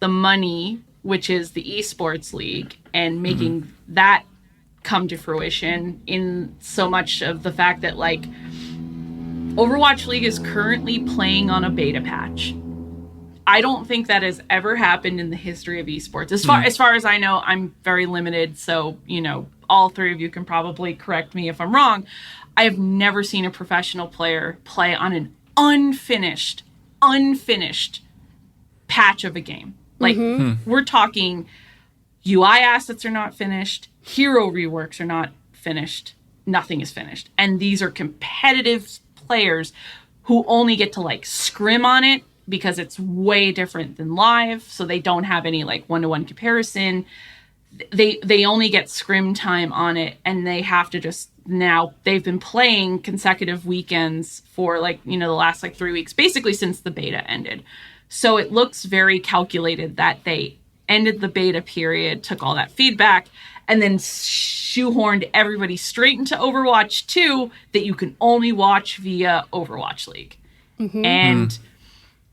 the money, which is the esports league, and making that come to fruition in so much of the fact that like Overwatch League is currently playing on a beta patch. I don't think that has ever happened in the history of esports. As far as I know, I'm very limited, so, you know, all three of you can probably correct me if I'm wrong. I have never seen a professional player play on an unfinished patch of a game. Like, we're talking UI assets are not finished, hero reworks are not finished, nothing is finished. And these are competitive players who only get to like scrim on it because it's way different than live, so they don't have any like one-to-one comparison. They only get scrim time on it, and they have to just, now they've been playing consecutive weekends for like, you know, the last like 3 weeks, basically since the beta ended. So it looks very calculated that they ended the beta period, took all that feedback, and then shoehorned everybody straight into Overwatch 2 that you can only watch via Overwatch League. And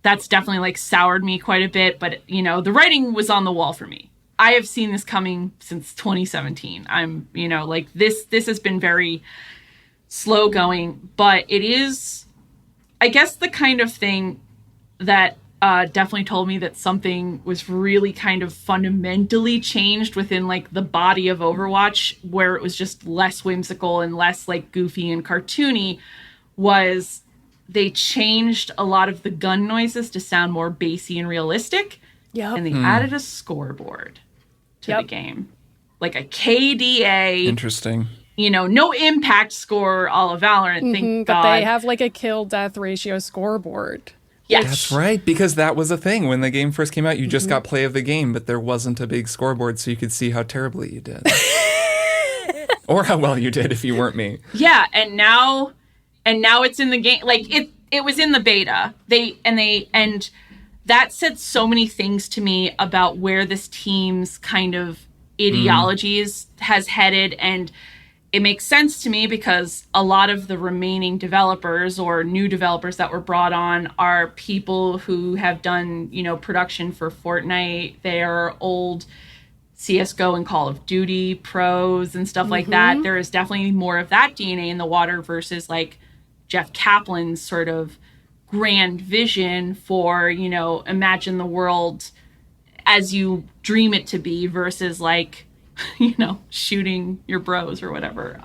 that's definitely like soured me quite a bit, but you know, the writing was on the wall for me. I have seen this coming since 2017. I'm, you know, like this has been very slow going, but it is, I guess, the kind of thing that definitely told me that something was really kind of fundamentally changed within like the body of Overwatch, where it was just less whimsical and less like goofy and cartoony. Was they changed a lot of the gun noises to sound more bassy and realistic. And they added a scoreboard to the game, like a KDA. Interesting. You know, no impact score, all of Valorant. Thank God. But they have like a kill-death ratio scoreboard. Yes. That's right, because that was a thing. When the game first came out, you just got play of the game, but there wasn't a big scoreboard so you could see how terribly you did. Or how well you did if you weren't me. Yeah, and now it's in the game. Like it was in the beta. And that said so many things to me about where this team's kind of ideologies has headed, and it makes sense to me because a lot of the remaining developers or new developers that were brought on are people who have done, you know, production for Fortnite. They are old CSGO and Call of Duty pros and stuff like that. There is definitely more of that DNA in the water versus like Jeff Kaplan's sort of grand vision for, you know, imagine the world as you dream it to be versus like, you know, shooting your bros or whatever.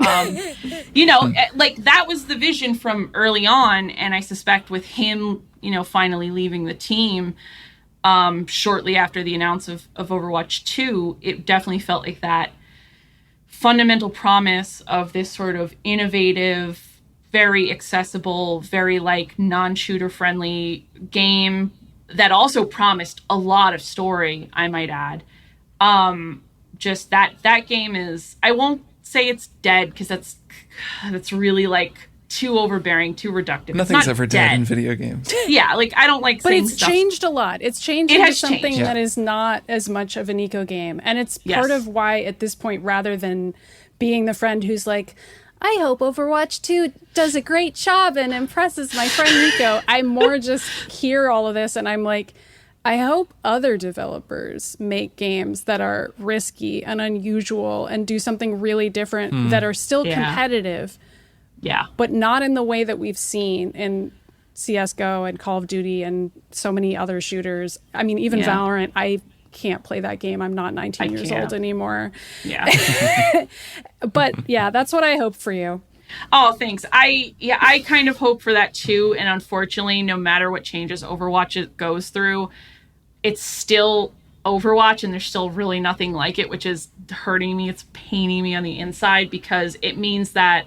You know, like that was the vision from early on. And I suspect with him, you know, finally leaving the team shortly after the announce of Overwatch 2, it definitely felt like that fundamental promise of this sort of innovative, very accessible, very like non-shooter friendly game that also promised a lot of story, I might add. Just that game is, I won't say it's dead because that's really like too overbearing, too reductive. Nothing's ever dead in video games. Yeah, like I don't like saying But it's stuff. changed a lot. It's changed into something that is not as much of a Nico game. And it's part of why at this point, rather than being the friend who's like, I hope Overwatch 2 does a great job and impresses my friend Nico, I more just hear all of this and I'm like, I hope other developers make games that are risky and unusual and do something really different that are still competitive. Yeah. But not in the way that we've seen in CSGO and Call of Duty and so many other shooters. I mean, even Valorant, I can't play that game. I'm not 19 years old anymore. Yeah. But yeah, that's what I hope for you. Oh, thanks. I kind of hope for that too. And unfortunately, no matter what changes Overwatch goes through, it's still Overwatch and there's still really nothing like it, which is hurting me. It's paining me on the inside because it means that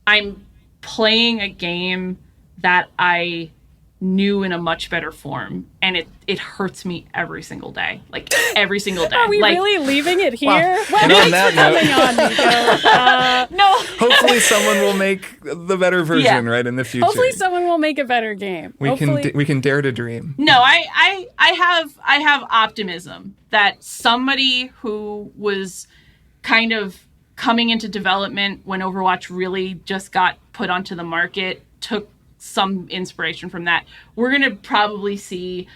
I'm playing a game that I knew in a much better form, and it hurts me every single day. Like every single day. Are we like, really leaving it here? Well, Well, and on thanks that for coming on, Nico. No. Hopefully someone will make the better version right in the future. Hopefully someone will make a better game. We can dare to dream. No, I have optimism that somebody who was kind of coming into development when Overwatch really just got put onto the market took some inspiration from that. We're going to probably see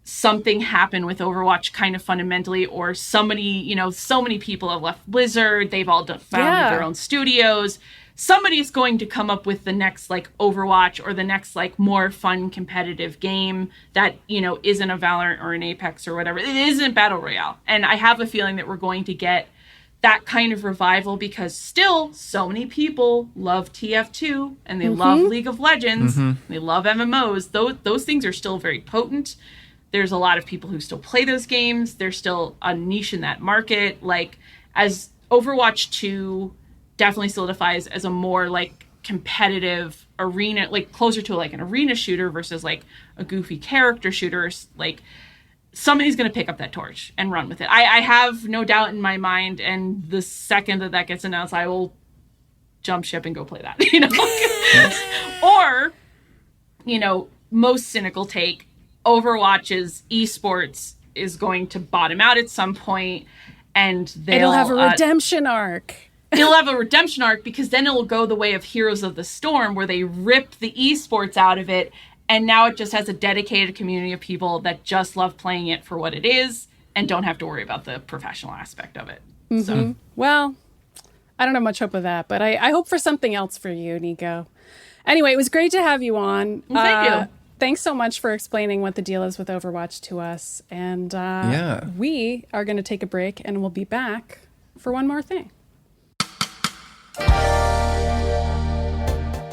something happen with Overwatch kind of fundamentally, or somebody, you know, so many people have left Blizzard. They've all founded their own studios. Somebody's going to come up with the next like Overwatch or the next like more fun competitive game that, you know, isn't a Valorant or an Apex or whatever. It isn't Battle Royale. And I have a feeling that we're going to get that kind of revival because still so many people love TF2 and they love League of Legends. They love MMOs. Those things are still very potent. There's a lot of people who still play those games. There's still a niche in that market. Like as Overwatch 2 definitely solidifies as a more like competitive arena, like closer to like an arena shooter versus like a goofy character shooter, like somebody's going to pick up that torch and run with it. I have no doubt in my mind, and the second that gets announced, I will jump ship and go play that, you know? Or, you know, most cynical take, Overwatch's esports is going to bottom out at some point, and it'll have a redemption arc. It'll have a redemption arc because then it'll go the way of Heroes of the Storm, where they rip the esports out of it. And now it just has a dedicated community of people that just love playing it for what it is and don't have to worry about the professional aspect of it. So, well, I don't have much hope of that, but I hope for something else for you, Nico. Anyway, it was great to have you on. Well, thank you. Thanks so much for explaining what the deal is with Overwatch to us. And we are going to take a break and we'll be back for one more thing.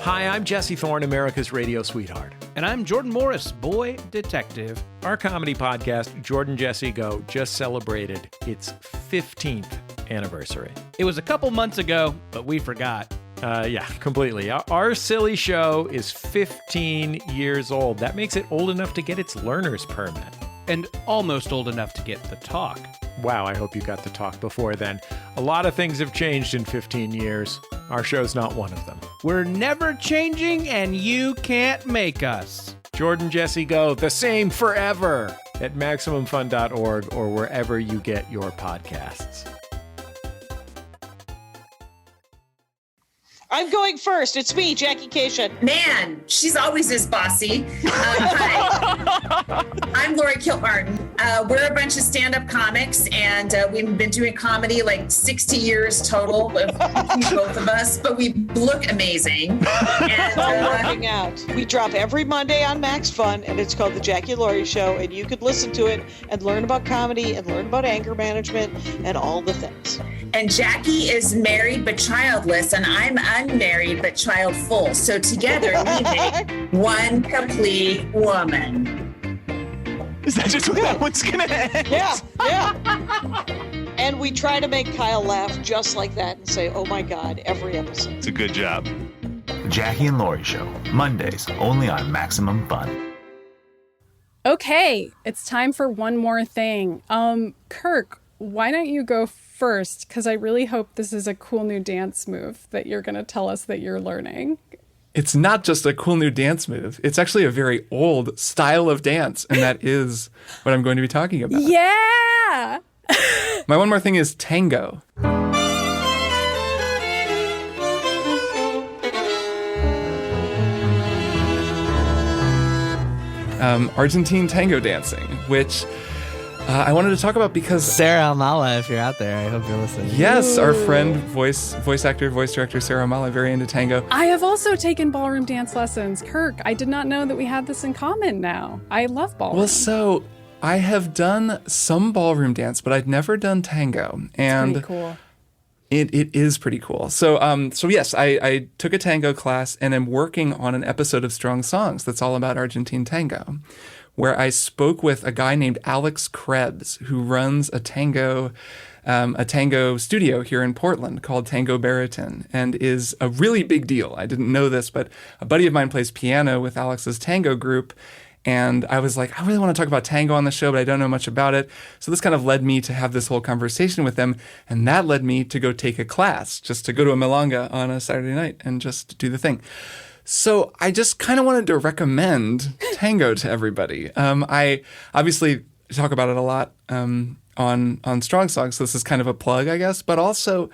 Hi, I'm Jesse Thorne, America's radio sweetheart. And I'm Jordan Morris, boy detective. Our comedy podcast, Jordan Jesse Go, just celebrated its 15th anniversary. It was a couple months ago, but we forgot. Yeah, completely. Our silly show is 15 years old. That makes it old enough to get its learner's permit. And almost old enough to get the talk. Wow, I hope you got the talk before then. A lot of things have changed in 15 years. Our show's not one of them. We're never changing, and you can't make us. Jordan Jesse Go, the same forever at MaximumFun.org or wherever you get your podcasts. I'm going first. It's me, Jackie Cation. Man, she's always this bossy. Hi. I'm Lori Kilmartin. We're a bunch of stand-up comics, and we've been doing comedy like 60 years total between both of us, but we look amazing. And, working out. We drop every Monday on Max Fun, and it's called The Jackie and Laurie Show, and you could listen to it and learn about comedy and learn about anger management and all the things. And Jackie is married but childless, and I'm unmarried but childful. So together we make one complete woman. Is that just what that one's gonna end? Yeah. And we try to make Kyle laugh just like that and say, oh my God, every episode. It's a good job. The Jackie and Laurie Show, Mondays, only on Maximum Fun. Okay, it's time for one more thing. Kirk, why don't you go first? Because I really hope this is a cool new dance move that you're going to tell us that you're learning. It's not just a cool new dance move. It's actually a very old style of dance, and that is what I'm going to be talking about. Yeah! My one more thing is tango. Argentine tango dancing, which I wanted to talk about because Sarah Almala, if you're out there, I hope you're listening. Yes, our friend, voice actor, voice director Sarah Almala, very into tango. I have also taken ballroom dance lessons. Kirk, I did not know that we had this in common now. I love ballroom. Well, so I have done some ballroom dance, but I'd never done tango. And pretty cool. It is pretty cool. So yes, I took a tango class and am working on an episode of Strong Songs that's all about Argentine tango, where I spoke with a guy named Alex Krebs, who runs a tango studio here in Portland called Tango Baritone, and is a really big deal. I didn't know this, but a buddy of mine plays piano with Alex's tango group. And I was like, I really want to talk about tango on the show, but I don't know much about it. So this kind of led me to have this whole conversation with them. And that led me to go take a class, just to go to a milonga on a Saturday night and just do the thing. So I just kind of wanted to recommend tango to everybody. I obviously talk about it a lot on Strong Songs, so this is kind of a plug, I guess. But also,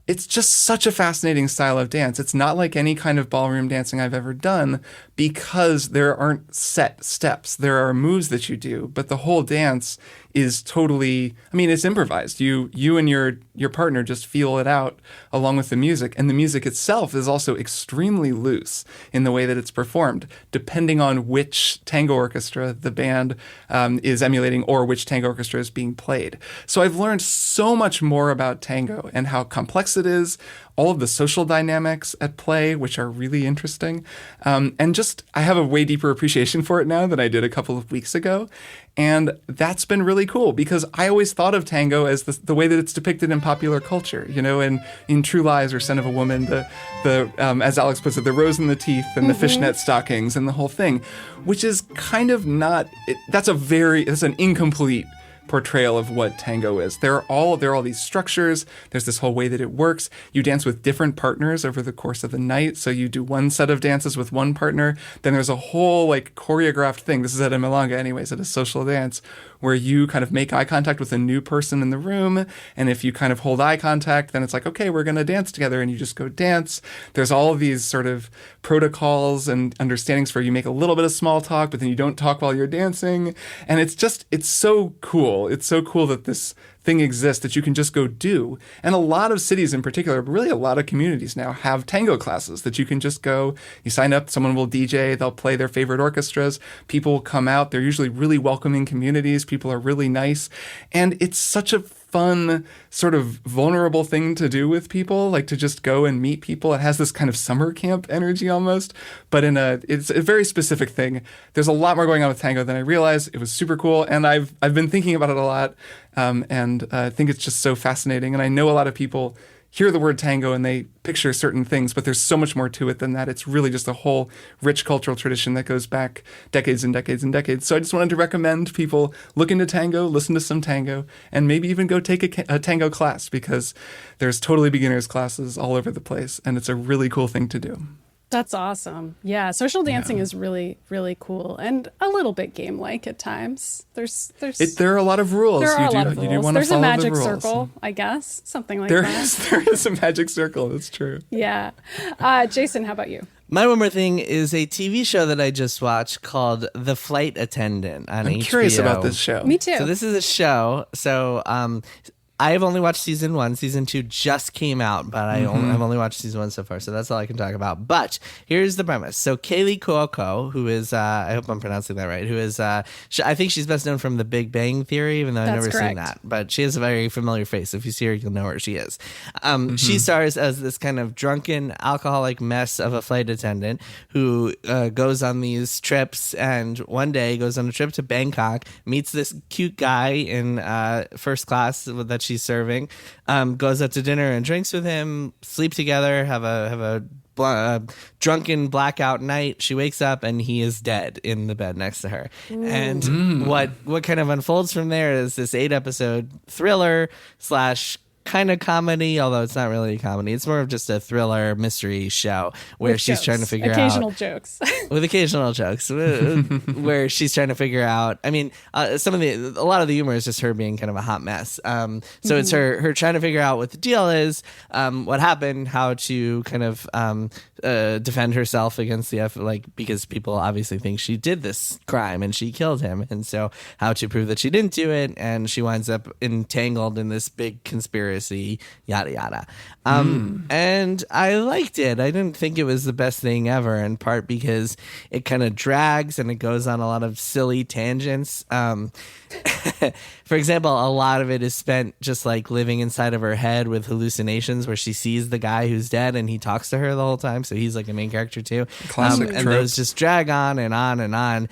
it's just such a fascinating style of dance. It's not like any kind of ballroom dancing I've ever done because there aren't set steps. There are moves that you do, but the whole dance is totally, it's improvised. You and your partner just feel it out along with the music. And the music itself is also extremely loose in the way that it's performed, depending on which tango orchestra the band is emulating or which tango orchestra is being played. So I've learned so much more about tango and how complex it is, all of the social dynamics at play, which are really interesting. And just, I have a way deeper appreciation for it now than I did a couple of weeks ago. And that's been really cool because I always thought of tango as the way that it's depicted in popular culture, and in True Lies or Son of a Woman, the as Alex puts it, the rose in the teeth and the fishnet stockings and the whole thing, which is kind of not, that's an incomplete portrayal of what tango is. There are all these structures. There's this whole way that it works. You dance with different partners over the course of the night. So you do one set of dances with one partner. Then there's a whole choreographed thing. This is at a milonga anyways, at a social dance, where you kind of make eye contact with a new person in the room. And if you kind of hold eye contact, then it's like, okay, we're going to dance together. And you just go dance. There's all of these sort of protocols and understandings for you make a little bit of small talk, but then you don't talk while you're dancing. And it's so cool. It's so cool that this thing exists that you can just go do. And a lot of cities in particular, but really a lot of communities now have tango classes that you can just go, you sign up, someone will DJ, they'll play their favorite orchestras, people will come out, they're usually really welcoming communities, people are really nice. And it's such a fun, sort of vulnerable thing to do with people, to just go and meet people. It has this kind of summer camp energy almost, but it's a very specific thing. There's a lot more going on with tango than I realized. It was super cool, and I've been thinking about it a lot, and I think it's just so fascinating. And I know a lot of people hear the word tango and they picture certain things, but there's so much more to it than that. It's really just a whole rich cultural tradition that goes back decades and decades and decades. So I just wanted to recommend people look into tango, listen to some tango, and maybe even go take a tango class, because there's totally beginners classes all over the place, and it's a really cool thing to do. That's awesome. Yeah, social dancing is really, really cool and a little bit game-like at times. There are a lot of rules. There are a lot of rules. You do want to follow the rules. There's a magic circle, I guess, something like that. There is a magic circle. That's true. Yeah. Jason, how about you? My one more thing is a TV show that I just watched called The Flight Attendant on HBO. I'm curious about this show. Me too. So this is a show. So I've only watched season 1. Season 2 just came out, but I've only watched season 1 so far, so that's all I can talk about. But here's the premise. So Kaylee Cuoco, who is, I hope I'm pronouncing that right, who is, I think she's best known from The Big Bang Theory, even though I've never seen that. But she has a very familiar face. If you see her, you'll know where she is. She stars as this kind of drunken, alcoholic mess of a flight attendant who goes on these trips, and one day goes on a trip to Bangkok, meets this cute guy in first class that she's serving, goes out to dinner and drinks with him, sleep together, have a drunken blackout night. She wakes up and he is dead in the bed next to her. Ooh. And what kind of unfolds from there is this 8-episode thriller / kind of comedy, although it's not really a comedy. It's more of just a thriller mystery show where with she's jokes. trying to figure occasional out jokes with occasional jokes where she's trying to figure out. I mean, a lot of the humor is just her being kind of a hot mess. So it's her trying to figure out what the deal is, what happened, how to kind of defend herself against the because people obviously think she did this crime and she killed him, and so how to prove that she didn't do it, and she winds up entangled in this big conspiracy, yada yada. And I liked it. I didn't think it was the best thing ever, in part because it kind of drags and it goes on a lot of silly tangents. For example, a lot of it is spent just like living inside of her head with hallucinations where she sees the guy who's dead and he talks to her the whole time. So he's like a main character too. Classic and those just drag on and on and on.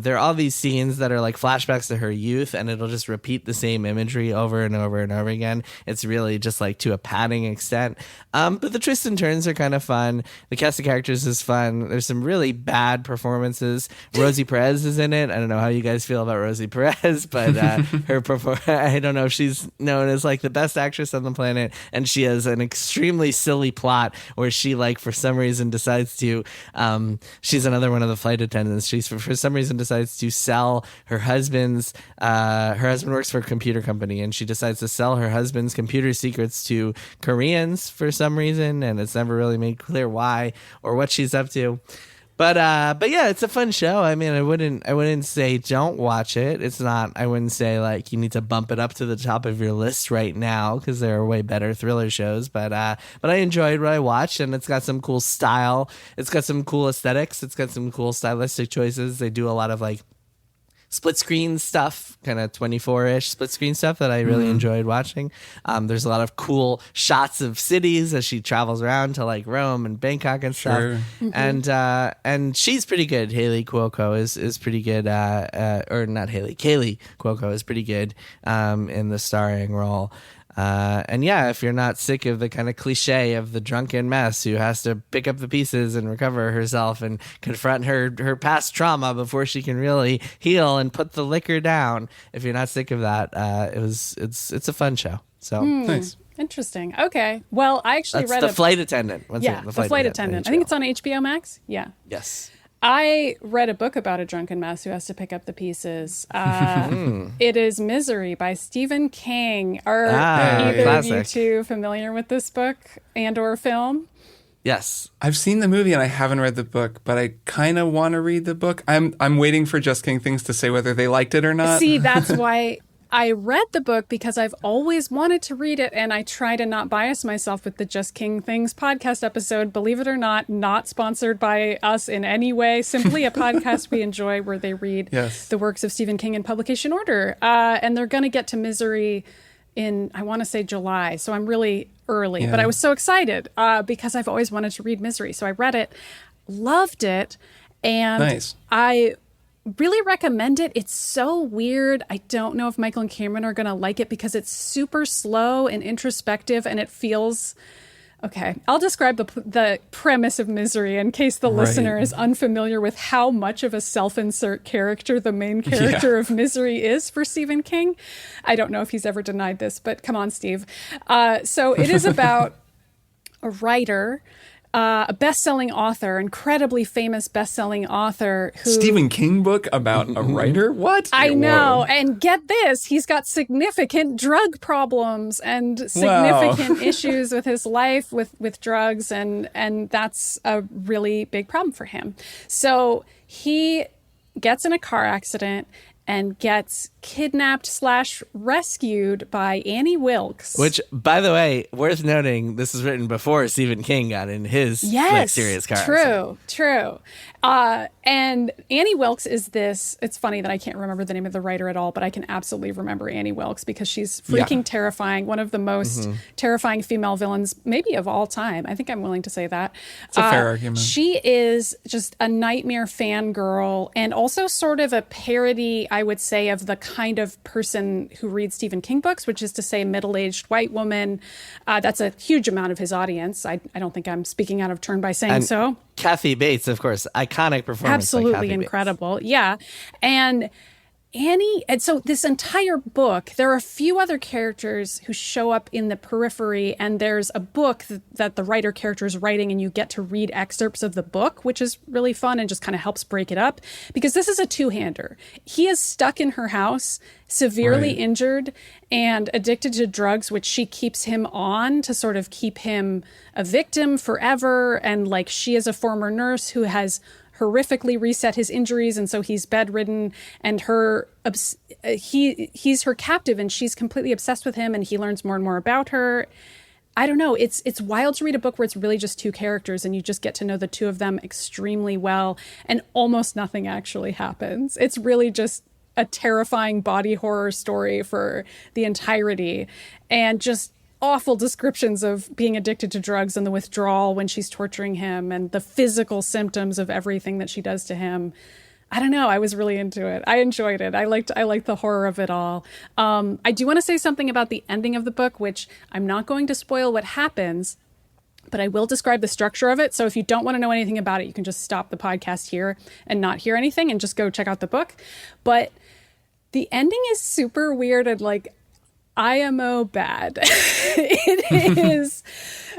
There are all these scenes that are like flashbacks to her youth, and it'll just repeat the same imagery over and over and over again. It's really just like to a padding extent. But the twists and turns are kind of fun. The cast of characters is fun. There's some really bad performances. Rosie Perez is in it. I don't know how you guys feel about Rosie Perez, but I don't know if she's known as like the best actress on the planet, and she has an extremely silly plot where she for some reason decides to she's another one of the flight attendants. She's for some reason decides to sell her husband's her husband works for a computer company, and she decides to sell her husband's computer secrets to Koreans for some reason, and it's never really made clear why or what she's up to. But yeah, it's a fun show. I mean, I wouldn't say don't watch it. It's not. I wouldn't say you need to bump it up to the top of your list right now, because there are way better thriller shows. But I enjoyed what I watched, and it's got some cool style. It's got some cool aesthetics. It's got some cool stylistic choices. They do a lot of split screen stuff, kind of 24-ish split screen stuff that I really enjoyed watching. There's a lot of cool shots of cities as she travels around to Rome and Bangkok and stuff. Sure. And she's pretty good. Kaylee Cuoco is pretty good, or not Haley. Kaylee Cuoco is pretty good in the starring role. And yeah, if you're not sick of the kind of cliche of the drunken mess who has to pick up the pieces and recover herself and confront her past trauma before she can really heal and put the liquor down, if you're not sick of that, it's a fun show. So nice. Interesting. Okay. Well, I actually read The Flight Attendant. The Flight Attendant. I think it's on HBO Max. Yeah. Yes. I read a book about a drunken mess who has to pick up the pieces. It is Misery by Stephen King. Are either classic. of you two familiar with this book and or film? Yes. I've seen the movie and I haven't read the book, but I kind of want to read the book. I'm waiting for Just King Things to say whether they liked it or not. See, that's why I read the book, because I've always wanted to read it, and I try to not bias myself with the Just King Things podcast episode. Believe it or not sponsored by us in any way, simply a podcast we enjoy where they read the works of Stephen King in publication order. And they're going to get to Misery in, I want to say July, so I'm really early. But I was so excited because I've always wanted to read Misery. So I read it, loved it, and I really recommend it. It's so weird. I don't know if Michael and Cameron are going to like it because it's super slow and introspective, and it feels... Okay, I'll describe the premise of Misery in case the listener is unfamiliar with how much of a self-insert character the main character of Misery is for Stephen King. I don't know if he's ever denied this, but come on, Steve. So it is about a writer a best-selling author, incredibly famous best-selling author. Stephen King book about a writer? What? I know. Whoa. And get this, he's got significant drug problems and significant issues with his life with drugs. And that's a really big problem for him. So he gets in a car accident and gets kidnapped/rescued by Annie Wilkes. Which, by the way, worth noting, this is written before Stephen King got in his serious car accident. True. And Annie Wilkes is this, it's funny that I can't remember the name of the writer at all, but I can absolutely remember Annie Wilkes because she's freaking terrifying. One of the most terrifying female villains, maybe of all time. I think I'm willing to say that. It's a fair argument. She is just a nightmare fangirl and also sort of a parody, I would say, of the kind of person who reads Stephen King books, which is to say middle-aged white woman. That's a huge amount of his audience. I don't think I'm speaking out of turn by saying so. Kathy Bates, of course, iconic performance. Absolutely incredible. Bates. Yeah. And Annie, and so this entire book, there are a few other characters who show up in the periphery, and there's a book that the writer character is writing, and you get to read excerpts of the book, which is really fun and just kind of helps break it up, because this is a two-hander. He is stuck in her house, severely injured and addicted to drugs, which she keeps him on to sort of keep him a victim forever. And like, she is a former nurse who has horrifically reset his injuries, and so he's bedridden, and he's her captive, and she's completely obsessed with him, and he learns more and more about her. I don't know. It's wild to read a book where it's really just two characters and you just get to know the two of them extremely well, and almost nothing actually happens. It's really just a terrifying body horror story for the entirety, and just awful descriptions of being addicted to drugs and the withdrawal when she's torturing him and the physical symptoms of everything that she does to him. I don't know. I was really into it. I enjoyed it. I liked the horror of it all. I do want to say something about the ending of the book, which I'm not going to spoil what happens, but I will describe the structure of it. So if you don't want to know anything about it, you can just stop the podcast here and not hear anything and just go check out the book. But the ending is super weird and like IMO bad. It is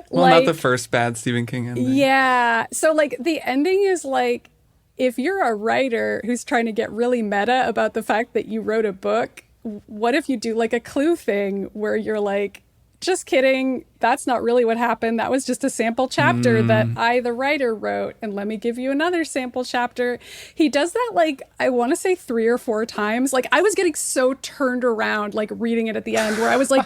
well, not the first bad Stephen King ending. Yeah. So like the ending is like, if you're a writer who's trying to get really meta about the fact that you wrote a book, what if you do like a Clue thing where you're like, just kidding, that's not really what happened. That was just a sample chapter that I, the writer, wrote. And let me give you another sample chapter. He does that, like, I want to say 3 or 4 times. Like, I was getting so turned around, like, reading it at the end, where I was like,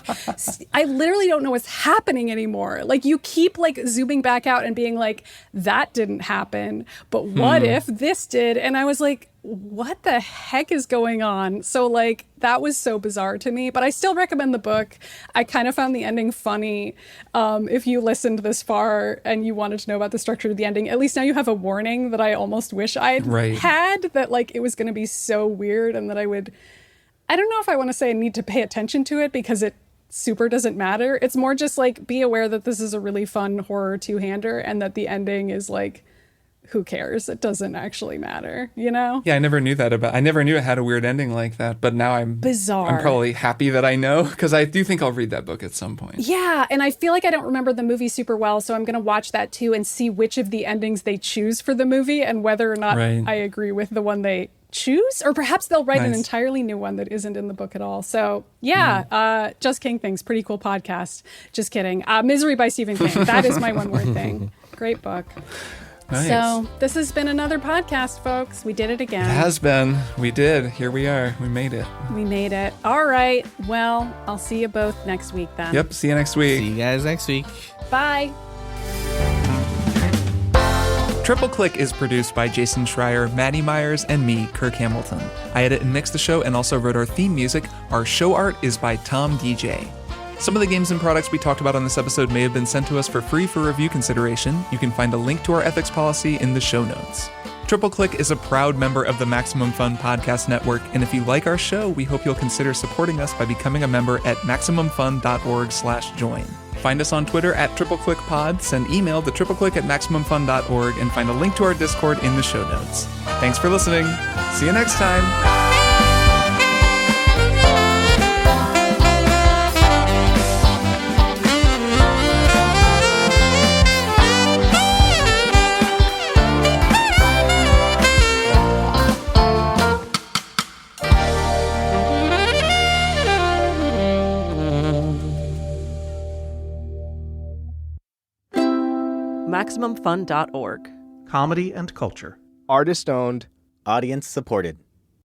I literally don't know what's happening anymore. Like, you keep, like, zooming back out and being like, that didn't happen. But what if this did? And I was like, what the heck is going on? So, like, that was so bizarre to me. But I still recommend the book. I kind of found the ending funny. If you listened this far and you wanted to know about the structure of the ending, at least now you have a warning that I almost wish I'd had, that like it was going to be so weird, and that I don't know if I want to say I need to pay attention to it because it super doesn't matter. It's more just like, be aware that this is a really fun horror two-hander and that the ending is like, who cares? It doesn't actually matter, you know? Yeah, I never knew it had a weird ending like that, but now I'm probably happy that I know, because I do think I'll read that book at some point. Yeah, and I feel like I don't remember the movie super well, so I'm going to watch that too and see which of the endings they choose for the movie and whether or not I agree with the one they choose, or perhaps they'll write an entirely new one that isn't in the book at all. So yeah, Just King Things, pretty cool podcast. Just kidding. Misery by Stephen King. That is my one word thing. Great book. Nice. So this has been another podcast, folks. We did it again. It has been. We did. Here we are. We made it. We made it. All right. Well, I'll see you both next week then. Yep. See you next week. See you guys next week. Bye. Triple Click is produced by Jason Schreier, Maddy Myers, and me, Kirk Hamilton. I edit and mix the show and also wrote our theme music. Our show art is by Tom DJ. Some of the games and products we talked about on this episode may have been sent to us for free for review consideration. You can find a link to our ethics policy in the show notes. Triple Click is a proud member of the Maximum Fun Podcast Network, and if you like our show, we hope you'll consider supporting us by becoming a member at MaximumFun.org/join. Find us on Twitter at TripleClickPod, send email to tripleclick@MaximumFun.org, and find a link to our Discord in the show notes. Thanks for listening. See you next time. MaximumFun.org. Comedy and culture. Artist owned. Audience supported.